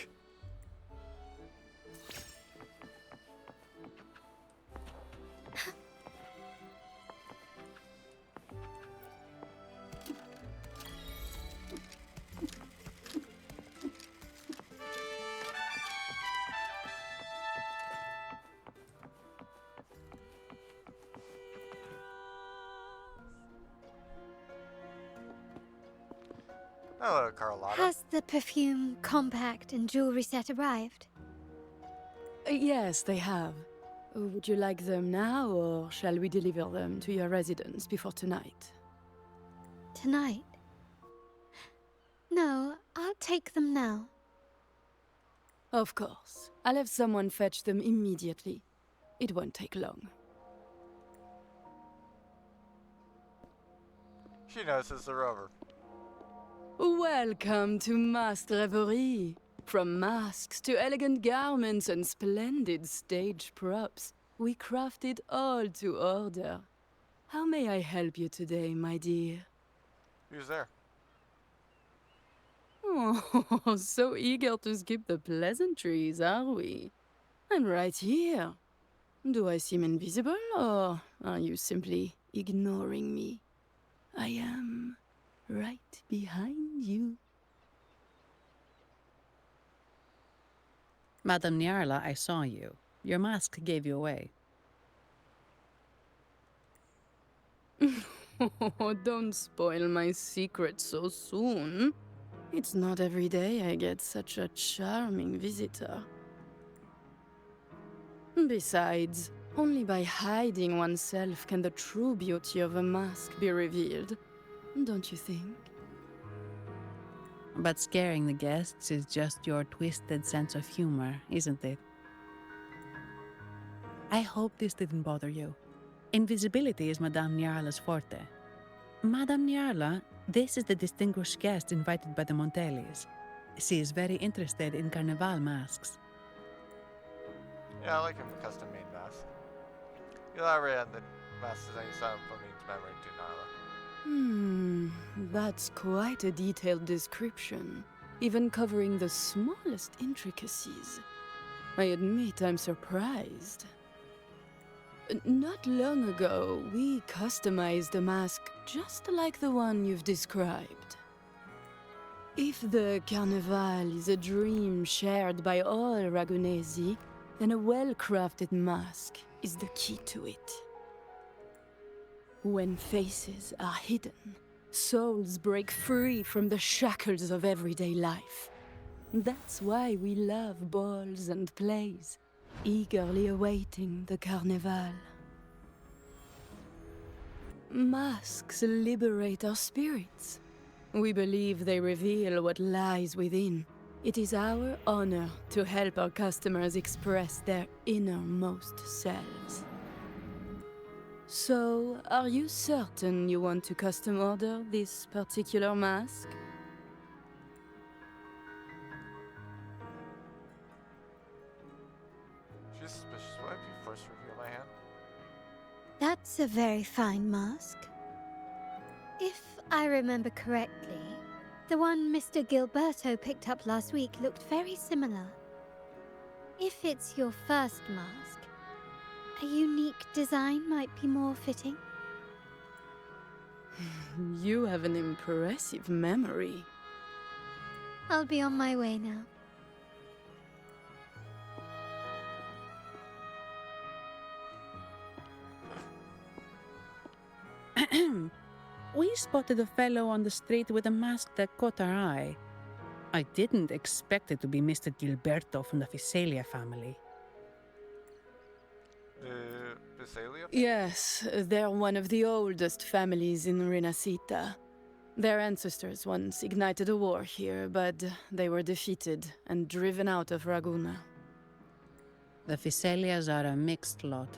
Hello, Carlotta. Has the perfume, compact, and jewelry set arrived? Yes, they have. Would you like them now, or shall we deliver them to your residence before tonight? Tonight? No, I'll take them now. Of course. I'll have someone fetch them immediately. It won't take long. She notices the rover. Welcome to Masked Reverie. From masks to elegant garments and splendid stage props, we craft it all to order. How may I help you today, my dear? Who's there? Oh, so eager to skip the pleasantries, are we? I'm right here. Do I seem invisible, or are you simply ignoring me? I am right behind you. Madame Nyarla, I saw you. Your mask gave you away. Oh, don't spoil my secret so soon. It's not every day I get such a charming visitor. Besides, only by hiding oneself can the true beauty of a mask be revealed. Don't you think? But scaring the guests is just your twisted sense of humor, isn't it? I hope this didn't bother you. Invisibility is Madame Nyarla's forte. Madame Nyarla, this is the distinguished guest invited by the Montellis. She is very interested in Carnival masks. Yeah, I like him a custom-made mask. You elaborate on the mask design you saw from me memory to Nyarla. That's quite a detailed description, even covering the smallest intricacies. I admit I'm surprised. Not long ago, we customized a mask just like the one you've described. If the Carnival is a dream shared by all Ragunesi, then a well-crafted mask is the key to it. When faces are hidden, souls break free from the shackles of everyday life. That's why we love balls and plays, eagerly awaiting the Carnival. Masks liberate our spirits. We believe they reveal what lies within. It is our honor to help our customers express their innermost selves. So, are you certain you want to custom order this particular mask? She's suspicious. Would I be forced to reveal my hand? That's a very fine mask. If I remember correctly, the one Mr. Gilberto picked up last week looked very similar. If it's your first mask, A unique design might be more fitting. You have an impressive memory. I'll be on my way now. We spotted a fellow on the street with a mask that caught our eye. I didn't expect it to be Mr. Gilberto from the Visalia family. The Visalia? Yes, they're one of the oldest families in Renacita. Their ancestors once ignited a war here, but they were defeated and driven out of Raguna. The Visalias are a mixed lot.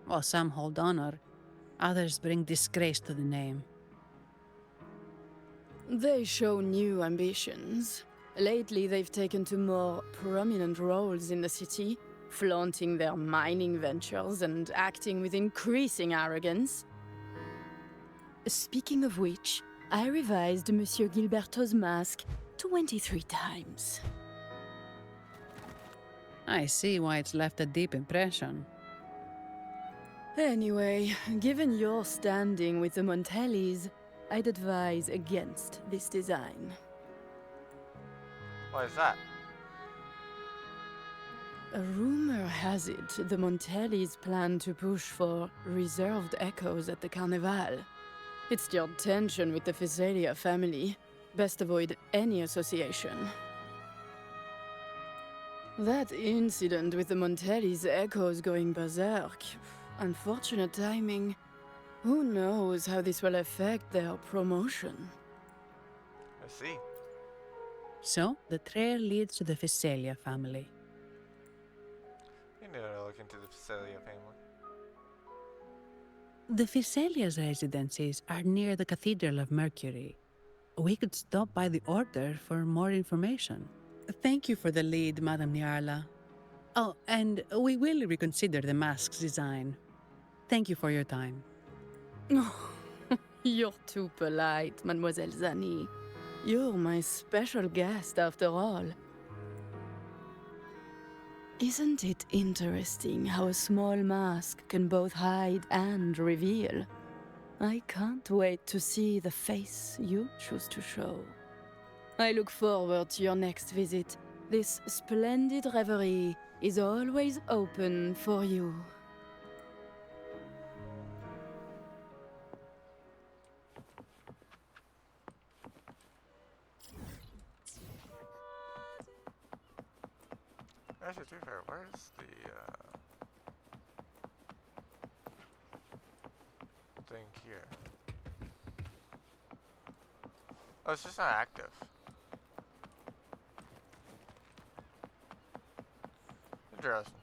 While some hold honor, others bring disgrace to the name. They show new ambitions. Lately, they've taken to more prominent roles in the city, flaunting their mining ventures and acting with increasing arrogance. Speaking of which, I revised Monsieur Gilberto's mask 23 times. I see why it's left a deep impression. Anyway, given your standing with the Montellis, I'd advise against this design. Why is that? A rumor has it the Montellis plan to push for reserved echoes at the Carnival. It stirred tension with the Visalia family. Best avoid any association. That incident with the Montellis' echoes going berserk. Unfortunate timing. Who knows how this will affect their promotion? I see. So, the trail leads to the Visalia family. You need to look into the Visalia family. The Visalia's residences are near the Cathedral of Mercury. We could stop by the Order for more information. Thank you for the lead, Madame Niarla. Oh, and we will reconsider the mask's design. Thank you for your time. Oh, you're too polite, Mademoiselle Zani. You're my special guest, after all. Isn't it interesting how a small mask can both hide and reveal? I can't wait to see the face you choose to show. I look forward to your next visit. This splendid reverie is always open for you. Actually, to be fair, where's the thing here? Oh, it's just not active. Interesting.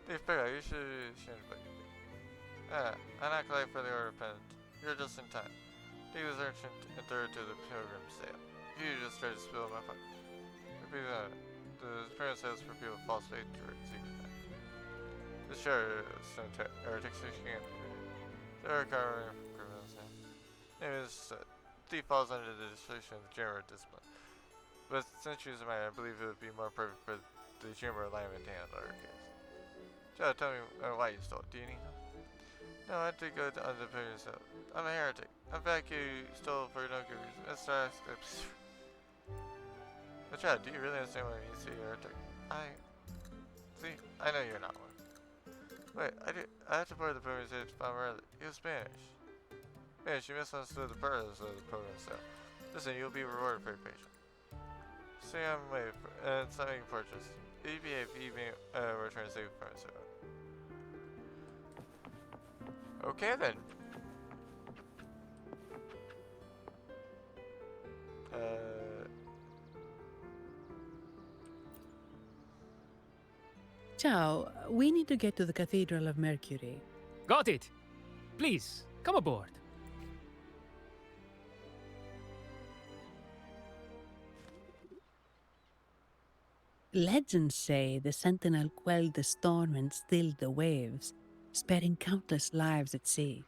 They've better, you shouldn't be. I'm not glad for the order of penance. You're just in time. Take this urchin and throw it to the pilgrim sale. You just tried to spill my fun. The spirit says for people false faith or secret thing. The share is no heretics who can't be. They're recovering from criminals now. Name is thief falls under the discretion of the general discipline. But since she's a man, I believe it would be more perfect for the general alignment to handle her case. Joe, tell me why you stole it. Do you need help? No, I had to go to the pilgrim sale. I'm a heretic. In fact, you stole for no good reason. Mr. But Chad, do you really understand what it means to be a heretic? See, I know you're not one. Wait, I had to board the pilgrim sale to find early. He was Spanish. Man, she misunderstood the purpose of the pilgrim sale. Listen, you'll be rewarded for your patience. See, I'm waiting for, and something purchased. If you behave, you may return safe from it. Okay then. Ciao, we need to get to the Cathedral of Mercury. Got it. Please, come aboard. Legends say the Sentinel quelled the storm and stilled the waves, sparing countless lives at sea.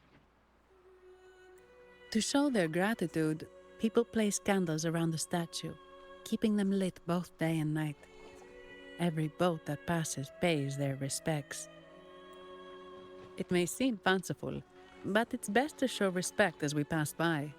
To show their gratitude, people place candles around the statue, keeping them lit both day and night. Every boat that passes pays their respects. It may seem fanciful, but it's best to show respect as we pass by.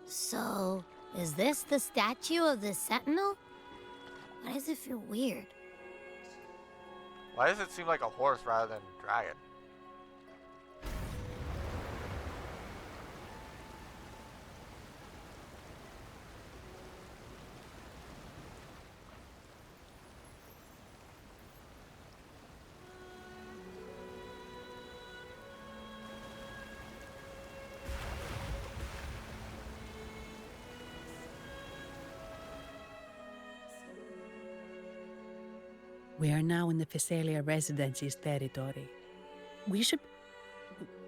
So, is this the statue of the Sentinel? Why does it feel weird? Why does it seem like a horse rather than a dragon? We are now in the Physalia Residency's territory. We should...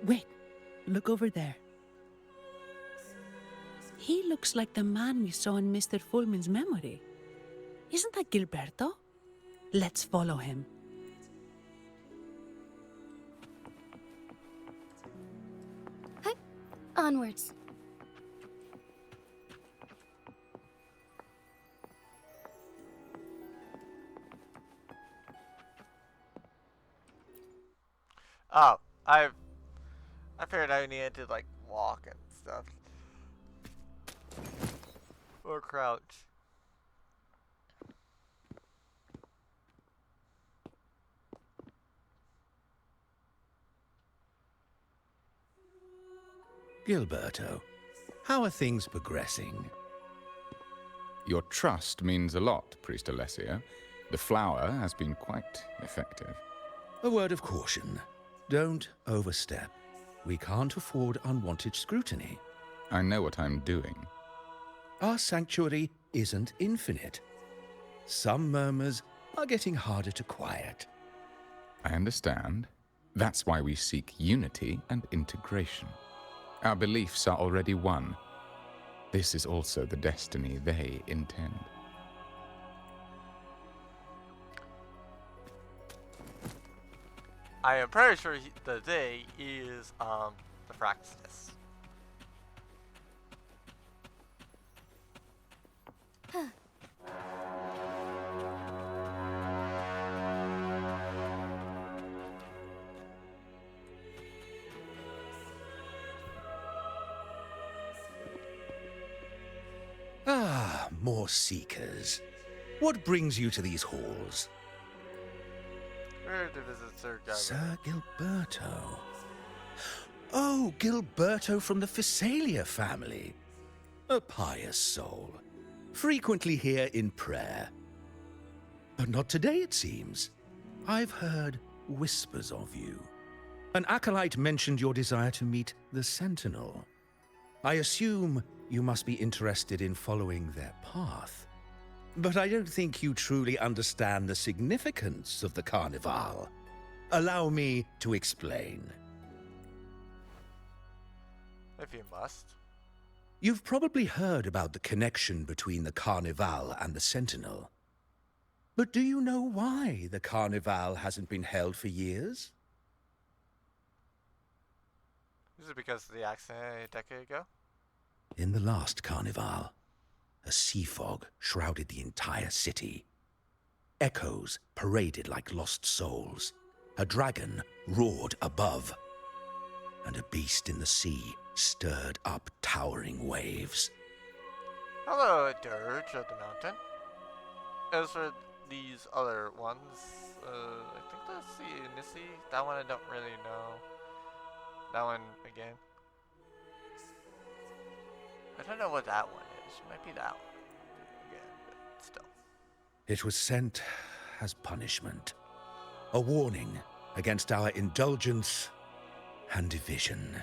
Wait, look over there. He looks like the man we saw in Mr. Fulmin's memory. Isn't that Gilberto? Let's follow him. Hey, onwards. Oh, I figured I needed to like walk and stuff. Or crouch. Gilberto, how are things progressing? Your trust means a lot, Priest Alessio. The flower has been quite effective. A word of caution. Don't overstep. We can't afford unwanted scrutiny. I know what I'm doing. Our sanctuary isn't infinite. Some murmurs are getting harder to quiet. I understand. That's why we seek unity and integration. Our beliefs are already one. This is also the destiny they intend. I am pretty sure the day is the Fraxis. Ah, more seekers. What brings you to these halls? We're to visit Sir Gilberto. Sir Gilberto. Oh, Gilberto from the Physalia family. A pious soul. Frequently here in prayer. But not today, it seems. I've heard whispers of you. An acolyte mentioned your desire to meet the Sentinel. I assume you must be interested in following their path. But I don't think you truly understand the significance of the Carnival. Allow me to explain. If you must. You've probably heard about the connection between the Carnival and the Sentinel. But do you know why the Carnival hasn't been held for years? Is it because of the accident a decade ago? In the last Carnival, a sea fog shrouded the entire city. Echoes paraded like lost souls. A dragon roared above. And a beast in the sea stirred up towering waves. Hello, Dirge of the Mountain. As for these other ones, I think that's the Nissy. That one I don't really know. That one again. I don't know what that one is. Might be that one again, but still. It was sent as punishment. A warning against our indulgence and division.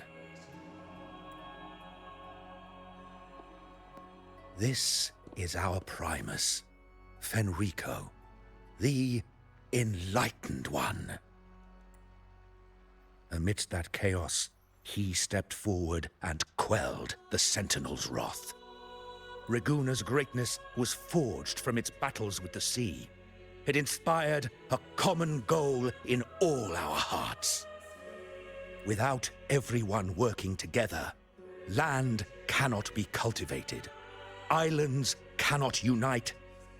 This is our Primus, Fenrico, the Enlightened One. Amidst that chaos, he stepped forward and quelled the Sentinel's wrath. Raguna's greatness was forged from its battles with the sea. It inspired a common goal in all our hearts. Without everyone working together, land cannot be cultivated, islands cannot unite,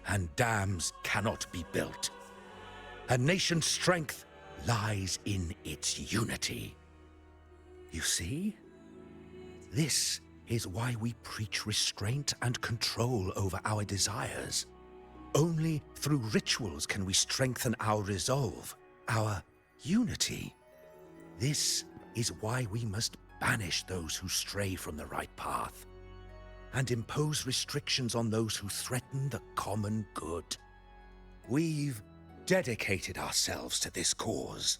and dams cannot be built. A nation's strength lies in its unity. You see? This is why we preach restraint and control over our desires. Only through rituals can we strengthen our resolve, our unity. This is why we must banish those who stray from the right path, and impose restrictions on those who threaten the common good. We've dedicated ourselves to this cause.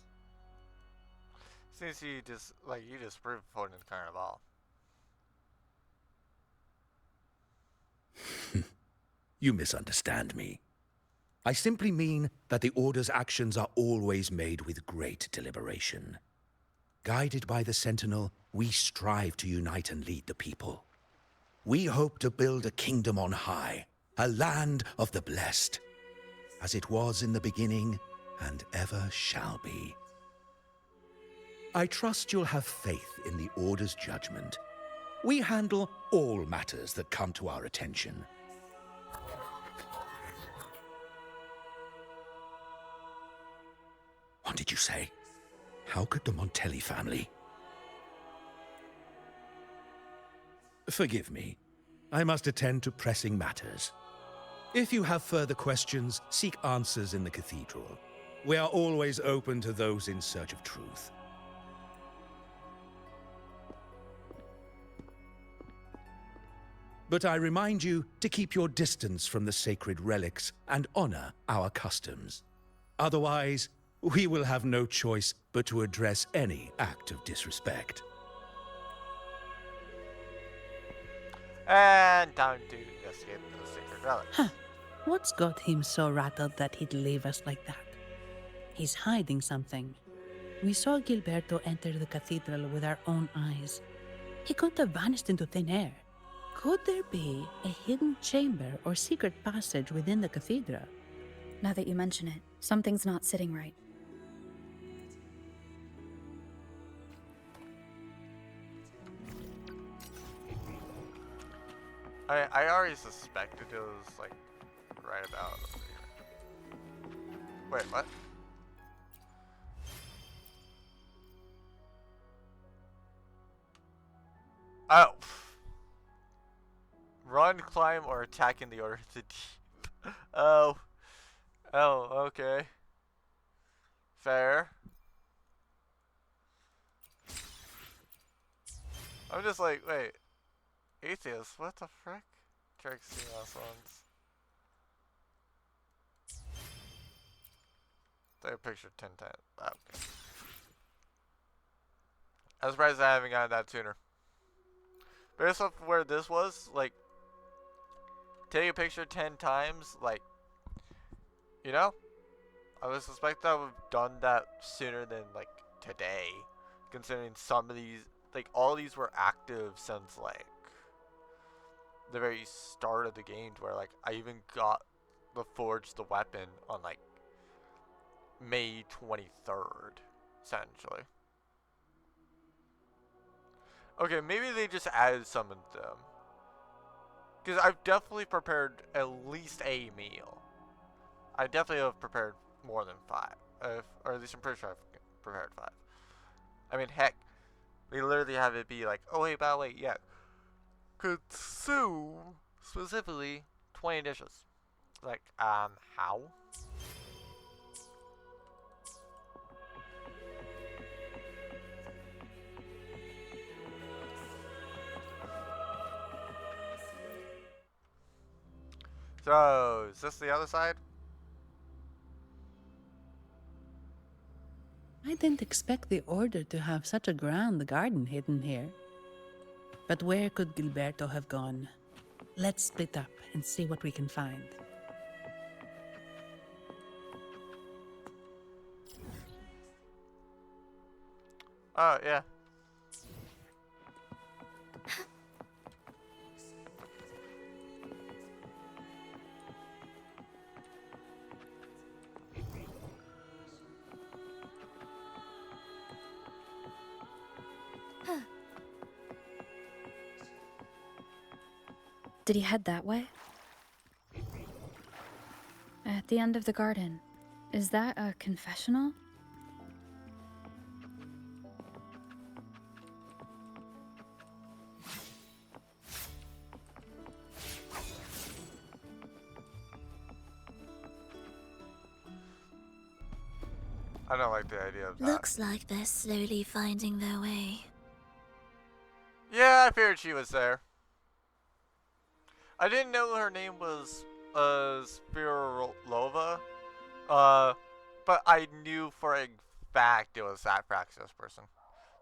Since you just proved opponent Carnival. You misunderstand me. I simply mean that the Order's actions are always made with great deliberation. Guided by the Sentinel, we strive to unite and lead the people. We hope to build a kingdom on high, a land of the blessed, as it was in the beginning and ever shall be. I trust you'll have faith in the Order's judgment. We handle all matters that come to our attention. What did you say? How could the Montelli family? Forgive me. I must attend to pressing matters. If you have further questions, seek answers in the cathedral. We are always open to those in search of truth. But I remind you to keep your distance from the sacred relics and honor our customs. Otherwise, we will have no choice but to address any act of disrespect. And time to investigate the sacred relic. Huh. What's got him so rattled that he'd leave us like that? He's hiding something. We saw Gilberto enter the cathedral with our own eyes. He couldn't have vanished into thin air. Could there be a hidden chamber or secret passage within the cathedral? Now that you mention it, something's not sitting right. I already suspected it was like right about over here. Wait, what? Oh. Run, climb, or attack in the order of the deep. Oh. Oh, okay. Fair. I'm just like, wait. Atheist, what the frick? Trixie last ones. Take a picture 10 times. Oh, okay. I'm surprised I haven't gotten that sooner. Based off where this was, like, take a picture 10 times, like, you know? I would suspect I would have done that sooner than, like, today. Considering some of these, like, all these were active since, like, the very start of the game, where like I even got the forged the weapon on like May 23rd, essentially. Okay, maybe they just added some of them, because I've definitely prepared at least a meal. I definitely have prepared more than 5, or at least I'm pretty sure I've prepared 5. I mean, heck, they literally have it be like, oh wait, by the way, yeah, consume specifically 20 dishes. Like, how? So, is this the other side? I didn't expect the Order to have such a grand garden hidden here. But where could Gilberto have gone? Let's split up and see what we can find. Oh, yeah. Did he head that way? At the end of the garden. Is that a confessional? I don't like the idea of that. Looks like they're slowly finding their way. Yeah, I figured she was there. I didn't know her name was Spirulova, but I knew for a fact it was that Praxis person.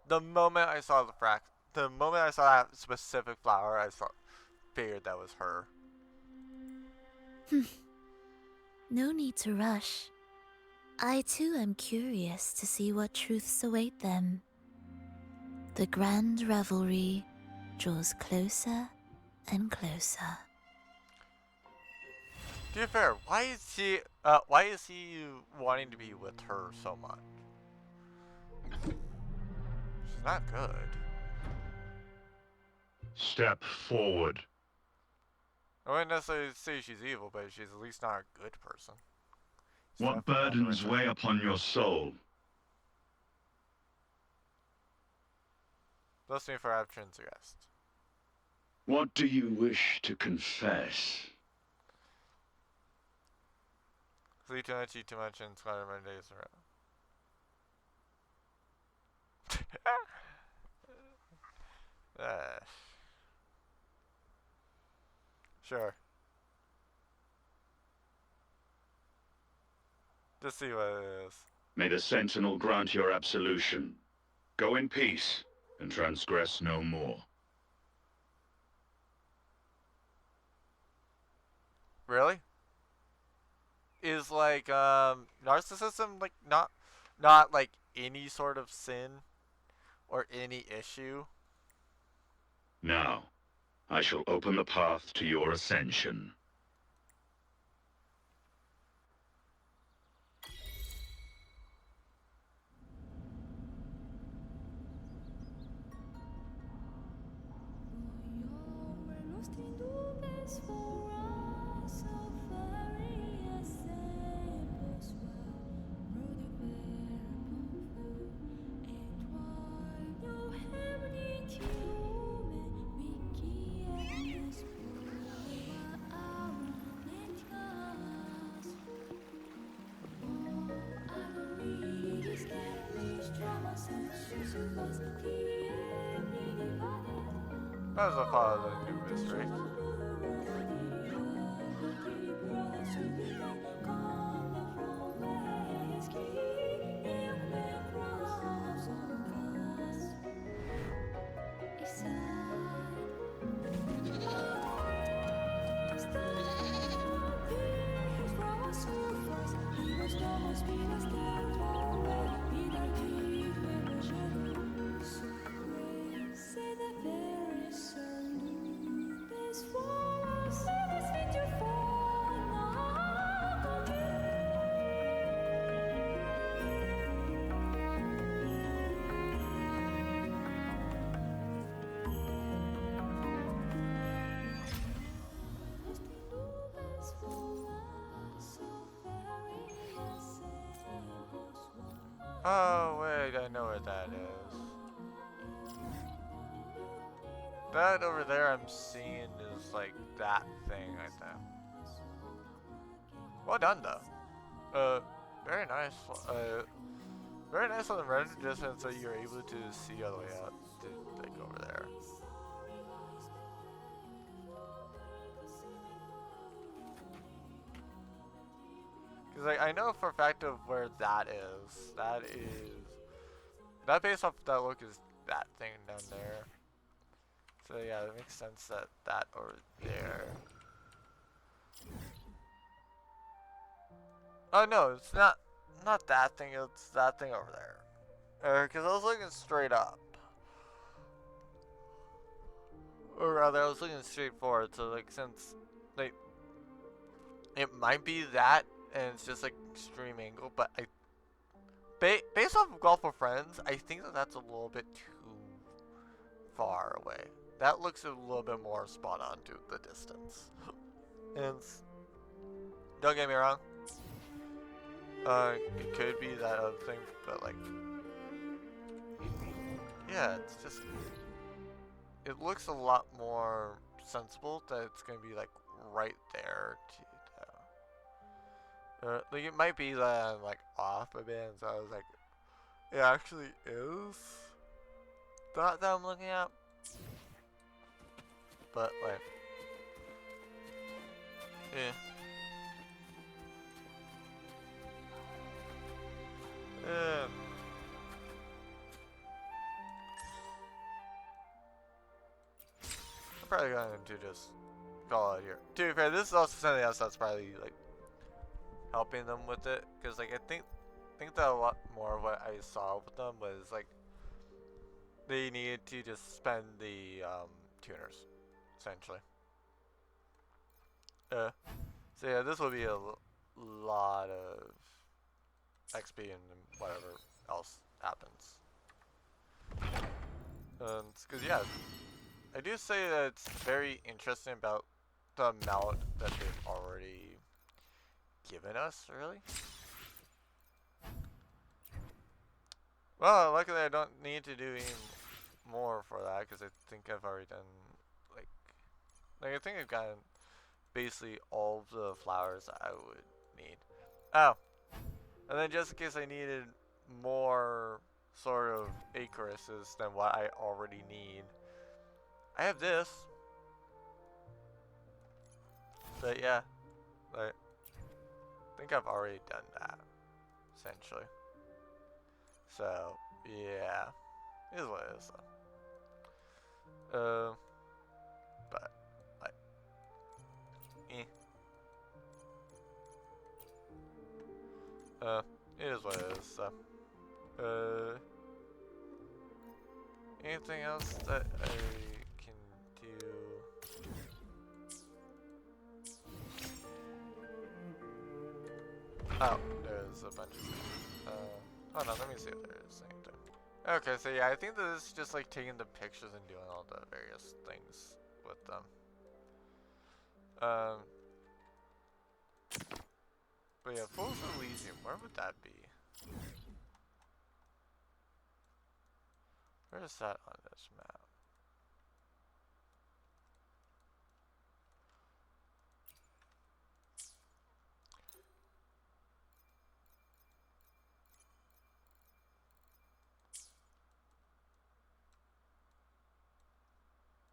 The moment I saw that specific flower, I figured that was her. No need to rush. I too am curious to see what truths await them. The grand revelry draws closer and closer. To be fair, why is he wanting to be with her so much? She's not good. Step forward. I wouldn't necessarily say she's evil, but she's at least not a good person. What burdens weigh upon your soul? Listening for options, suggest. What do you wish to confess? Sleep too much, eat too much, and squatter many days around. Sure. Just see what it is. May the Sentinel grant your absolution. Go in peace, and transgress no more. Really? Is like narcissism like not like any sort of sin or any issue? Now, I shall open the path to your ascension. That was a part of the new mystery. Oh wait, I know what that is. That over there I'm seeing is like that thing right there. Well done though. Very nice. Very nice on the render distance that you're able to see all the way out to like over there. Cause like I know for a fact of where that is. That based off that look is that thing down there. So yeah, it makes sense that over there. Oh no, it's not that thing. It's that thing over there. Cause I was looking straight up, or rather, I was looking straight forward. So like since like it might be that. And it's just like extreme angle, but based off of Golf with Friends, I think that's a little bit too far away. That looks a little bit more spot on to the distance. And don't get me wrong, it could be that other thing, but like, yeah, it's just, it looks a lot more sensible that it's gonna be like right there. Like it might be that I'm like off a bit, so I was like, it actually is that I'm looking at, but like, yeah. I'm probably going to just call it here. To be fair, this is also something else that's probably like helping them with it, because like I think that a lot more of what I saw with them was like they needed to just spend the tuners, essentially. So yeah, this will be a lot of XP and whatever else happens. Because yeah, I do say that it's very interesting about the amount that they've already given us, really. Well, luckily I don't need to do any more for that, because I think I've already done, like I think I've gotten basically all of the flowers that I would need. Oh, and then just in case I needed more sort of acreases than what I already need, I have this. But yeah, like, I think I've already done that, essentially. So, yeah, it is what it is, though. But, like, it is what it is, so. Anything else that I can do? Oh, there's a bunch of things. Hold on, let me see if there is anything. Okay, so yeah, I think that this is just like taking the pictures and doing all the various things with them. But yeah, Fools Elysium, where would that be? Where is that on this map?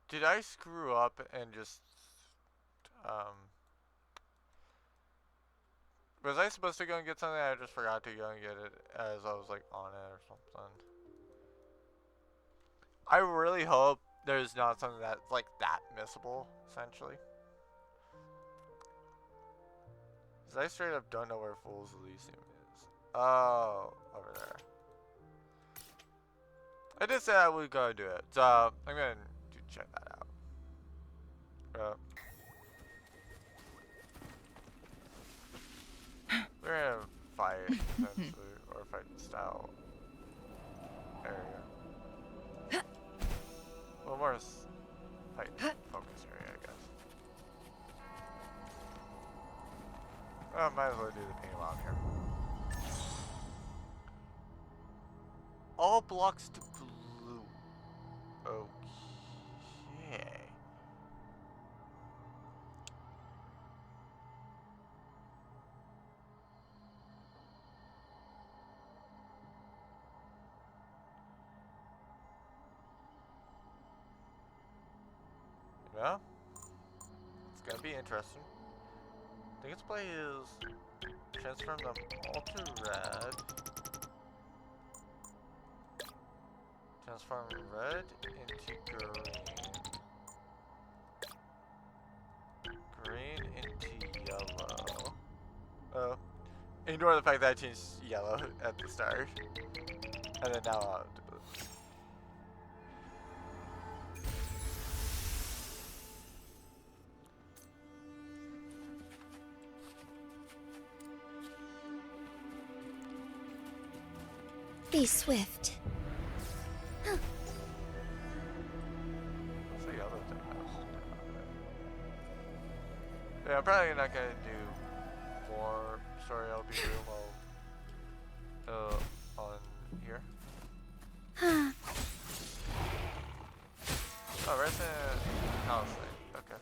Did I screw up and just, was I supposed to go and get something? I just forgot to go and get it as I was like on it or something. I really hope there's not something that's like that missable, essentially. Cause I straight up don't know where Fool's Elysium is. Oh, over there. I did say I would go do it, so I'm gonna check that out. We're gonna fight, essentially, or fight style area. Well, more fight focus area, I guess. Well, might as well do the paint while I'm here. All blocks to glue. Okay. Yeah, it's gonna be interesting. I think its play is transform them all to red. Transform red into green. Green into yellow. Oh. Ignore the fact that I changed yellow at the start. And then now I'll have to blue. Be swift. Yeah, I'm probably not gonna do more story LP room on here. Oh, Resident House thing. Okay.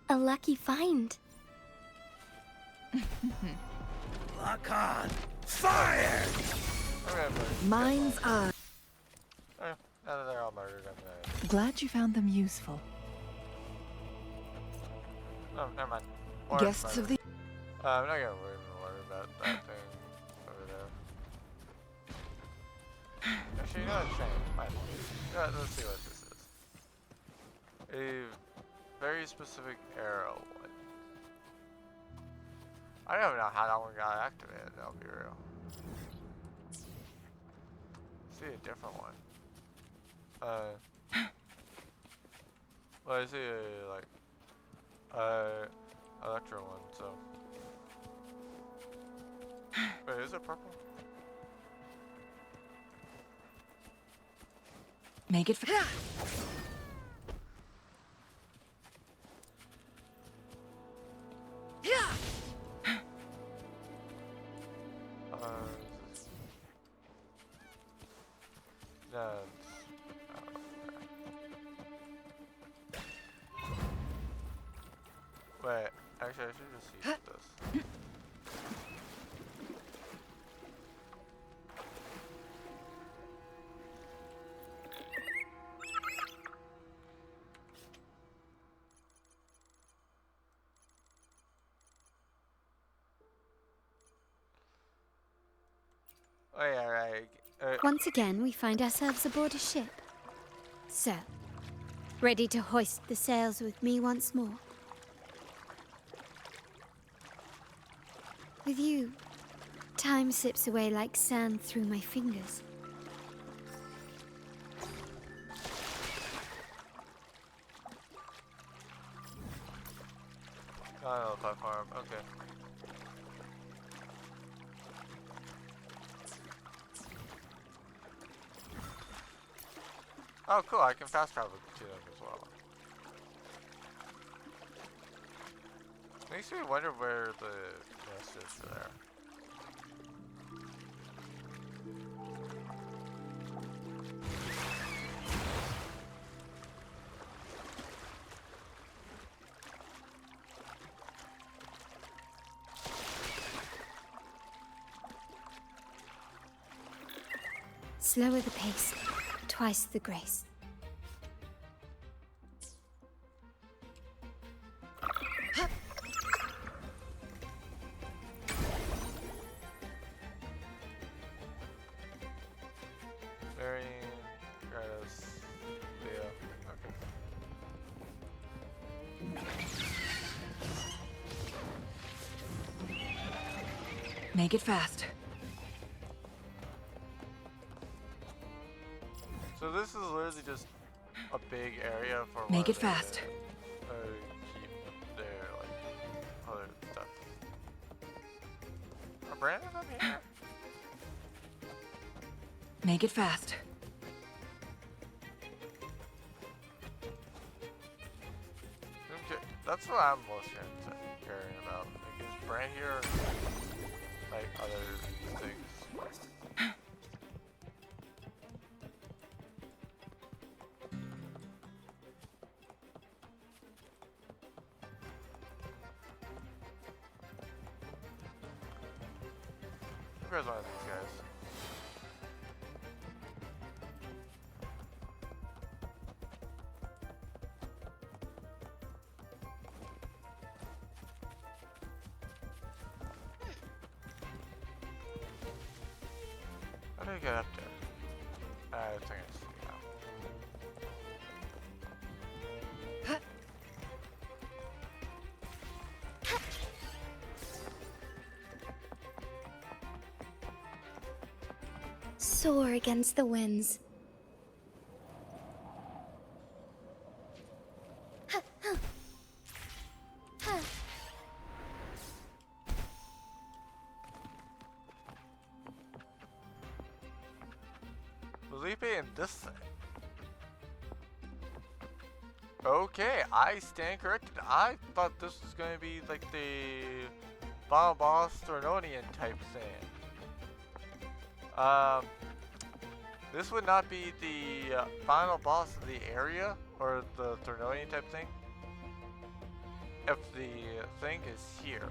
A lucky find. Lock on! Fire! Mine's eye. Now that they're all murdered, I'm gonna... Glad you found them useful. Oh, never mind. Guests of the... I'm not gonna worry about that thing over there. Actually, you know what? Fine. You know what, let's see what this is. A very specific arrow one. I don't even know how that one got activated, I'll be real. See a different one. Well, I see a, like, electro one, so. Wait, is it purple? Make it fast. Wait, actually, I should just use this. Oh yeah, right. Once again, we find ourselves aboard a ship. So, ready to hoist the sails with me once more? With you, time slips away like sand through my fingers. Oh, platform. Okay. Oh, cool. I can fast travel to them as well. Makes me wonder where the nest is for there. Slower the pace, twice the grace. Very Kratos, Leo. Okay. Make it fast. So this is literally just a big area for Make where it fast. they keep their like other stuff. Are Brandon up here? Make it fast. Okay, that's what I'm most caring about. Like, is Brand here? Like other things. Where's one of these guys? How do you get up there? I think I see now. Soar against the winds. Felipe and this thing. Okay, I stand corrected. I thought this was going to be like the final boss Thornonian type thing. This would not be the final boss of the area or the Thornonian type thing if the thing is here.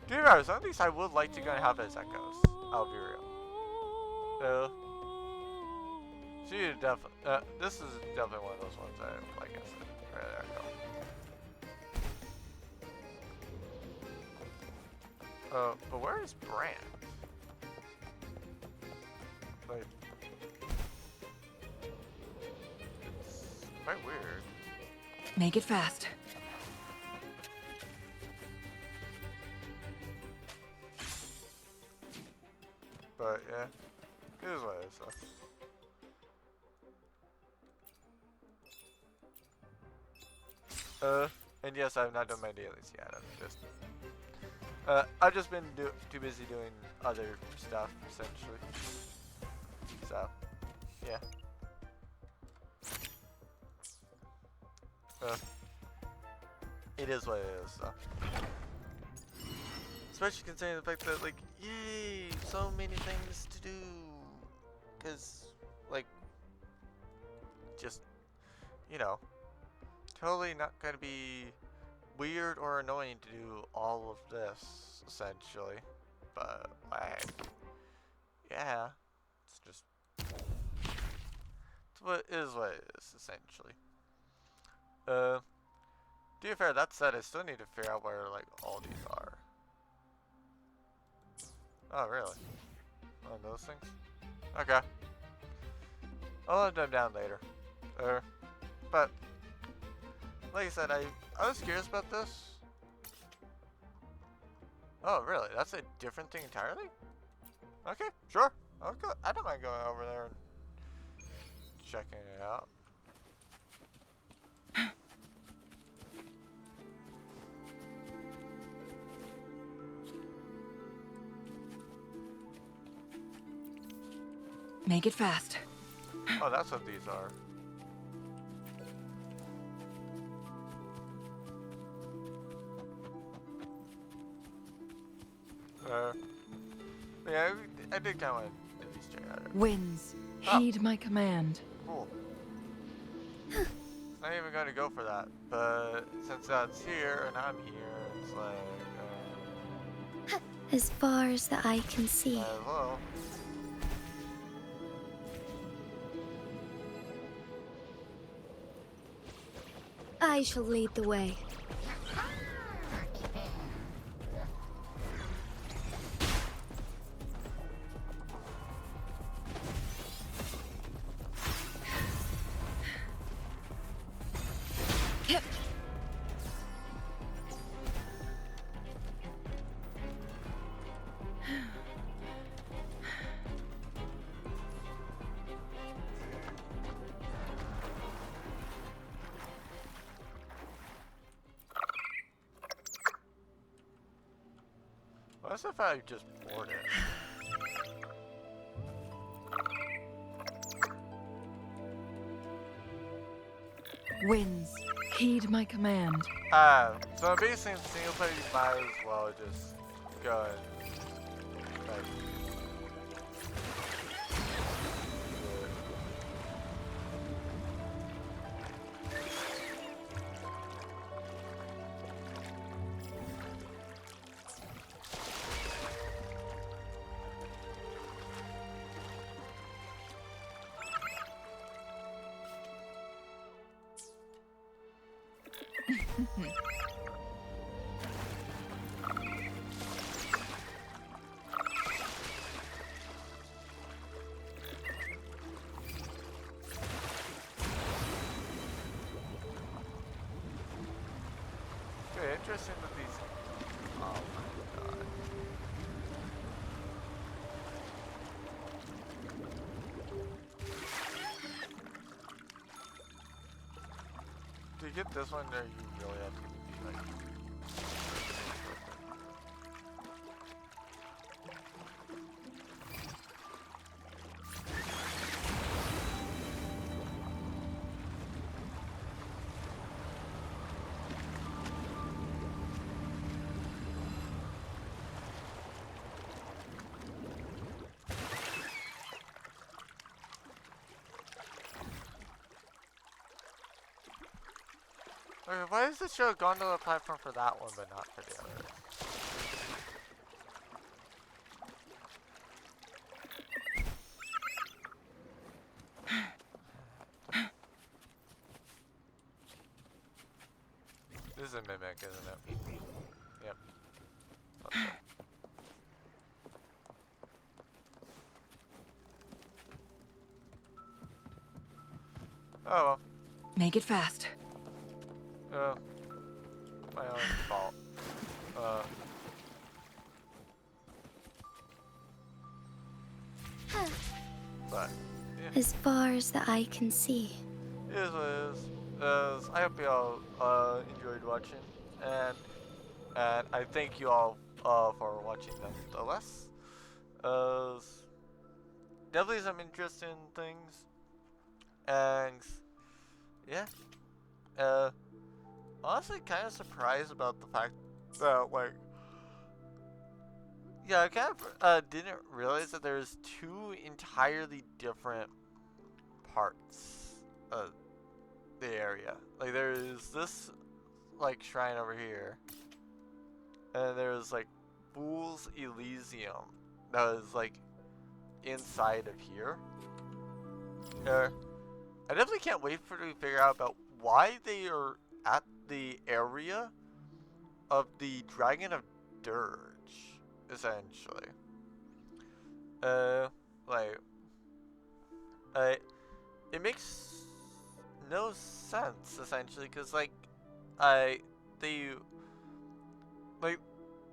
To be honest, at least I would like to go and have it as echoes. I'll be real. She definitely. This is definitely one of those ones I like. I said, right there, go. But where is Brand? Like, it's quite weird. Make it fast. But yeah, it is what it is. And yes, I have not done my dailies yet. I've just been too busy doing other stuff, essentially. So, yeah. It is what it is, so. Especially considering the fact that, like, yay, so many things to do. Cause, like, just, you know, totally not gonna be weird or annoying to do all of this, essentially. But, like, yeah, it's just, it's what it is, essentially. To be fair, that said, I still need to figure out where, like, all these are. Oh, really? Oh, those things? Okay. I'll let them down later. But, like I said, I was curious about this. Oh, really? That's a different thing entirely? Okay, sure. Okay, I don't mind going over there and checking it out. Make it fast. Oh, that's what these are. Yeah, I did kind of want to at least check it out. Winds, heed my command. Cool. Not even going to go for that, but since that's here and I'm here, it's like, As far as the eye can see. Well. I shall lead the way. What if I just poured it? Winds, heed my command. So basically in single player you might as well just go and like interesting that these. Oh my god. To get this one there, you really have to be like. Okay, why is the show gondola platform for that one, but not for the other? This is a mimic, isn't it? Yep. Okay. Oh well. Make it fast. My own fault. But yeah. As far as the eye can see. It is what it is. I hope you all enjoyed watching, and I thank you all for watching nonetheless. Definitely some interesting things, and yeah. Honestly, kind of surprised about the fact that like. Yeah, I kind of didn't realize that there's two entirely different parts of the area. Like there's this like shrine over here, and there's like Fool's Elysium that was like inside of here. I definitely can't wait for to figure out about why they are at the area of the Dragon of Dirge, essentially. It makes no sense, essentially, because, like,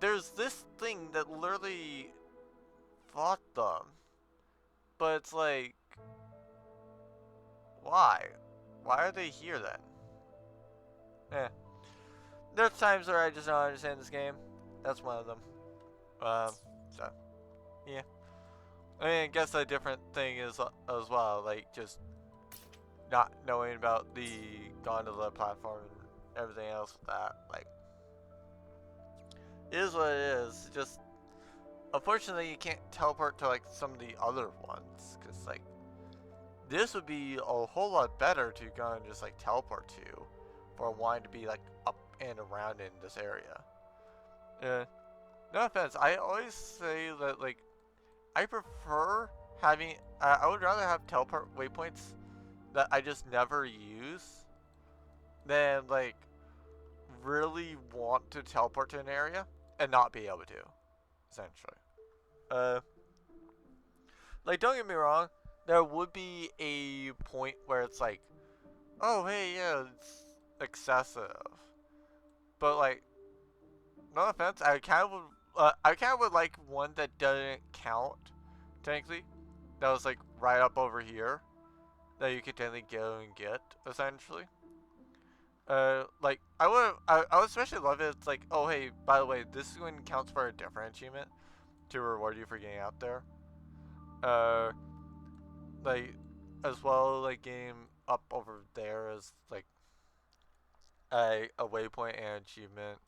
there's this thing that literally fought them, but it's like, why? Why are they here, then? There's times where I just don't understand this game. That's one of them. So, yeah. I mean, I guess a different thing is as well, like, just not knowing about the gondola platform and everything else with that. Like, it is what it is. Just, unfortunately, you can't teleport to, like, some of the other ones. Because, like, this would be a whole lot better to go and just, like, teleport to for one to be, like, up and around in this area. No offense, I always say that, like, I prefer having, I would rather have teleport waypoints that I just never use than, like, really want to teleport to an area and not be able to, essentially. Like, don't get me wrong, there would be a point where it's like, oh, hey, yeah, it's excessive. But, like, no offense, I kind of would like one that doesn't count, technically. That was, like, right up over here. That you could technically go and get, essentially. Like, I would especially love it. It's like, oh, hey, by the way, this one counts for a different achievement to reward you for getting out there. Like, as well, like, getting up over there as, like, a waypoint and achievement.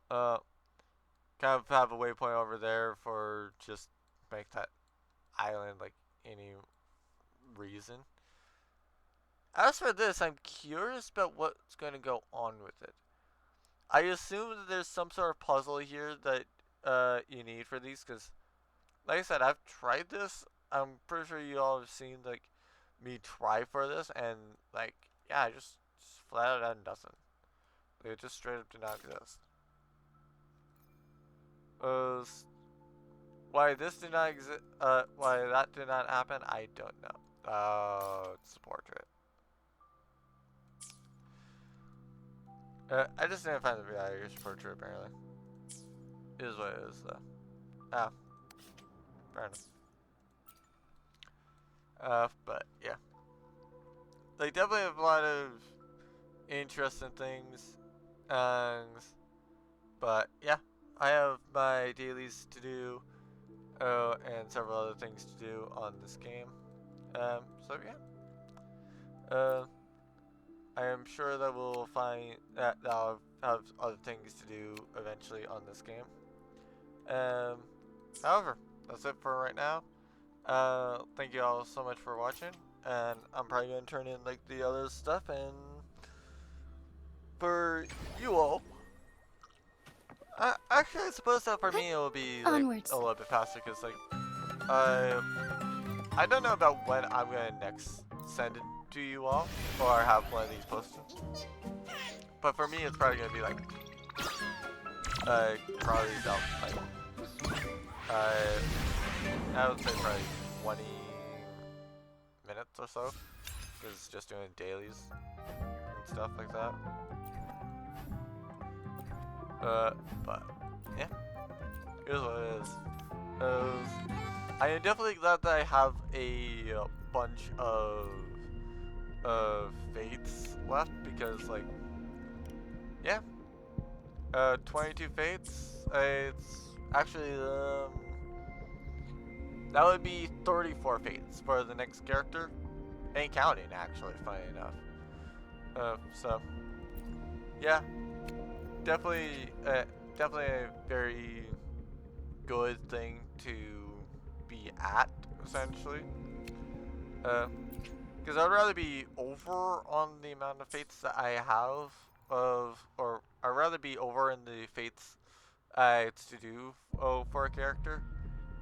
Kind of have a waypoint over there for just make that island, like, any reason. As for this, I'm curious about what's going to go on with it. I assume that there's some sort of puzzle here that you need for these, because, like I said, I've tried this. I'm pretty sure you all have seen, like, me try for this, and, like, yeah, I just flat out doesn't. Like, it just straight up did not exist. Why this did not exist, why that did not happen, I don't know. Oh, it's the portrait. I just didn't find the VI's portrait, apparently. It is what it is, though. Ah. Fair enough. But, yeah. They definitely have a lot of interesting things. But, yeah. I have my dailies to do. And several other things to do on this game. So, yeah. I am sure that we'll find that I'll have other things to do eventually on this game. However, that's it for right now. Thank you all so much for watching, and I'm probably gonna turn in like the other stuff and for you all, actually, I suppose that for me it will be like Onwards. a little bit faster because like, I don't know about when I'm gonna next send it to you all or have one of these posted. But for me, it's probably gonna be like, probably about like, I would say probably 20 minutes or so, because just doing dailies and stuff like that. But yeah, here's what it is. I am definitely glad that I have a bunch of fates left because like, yeah, 22 fates. It's actually that would be 34 fates for the next character, ain't counting actually. Funny enough. So yeah, definitely a very good thing to be at, essentially. Because I'd rather be over on the amount of fates that I have or I'd rather be over in the fates it's to do for a character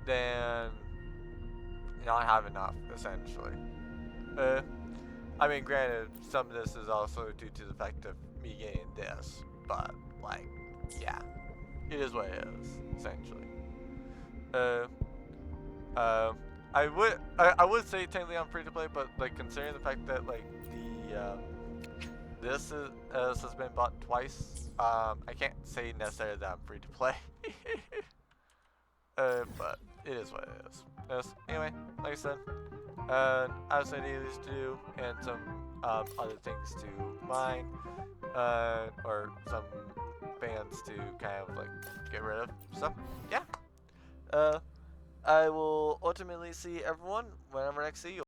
than not have enough, essentially. I mean, granted, some of this is also due to the fact of me getting this, but like, yeah, it is what it is, essentially. I would say technically I'm free to play, but like considering the fact that like this has been bought twice, I can't say necessarily that I'm free to play. But it is what it is. Anyway, like I said, I have some dailies to do and some other things to mine, or some bands to kind of like get rid of. So yeah, I will ultimately see everyone whenever next see you.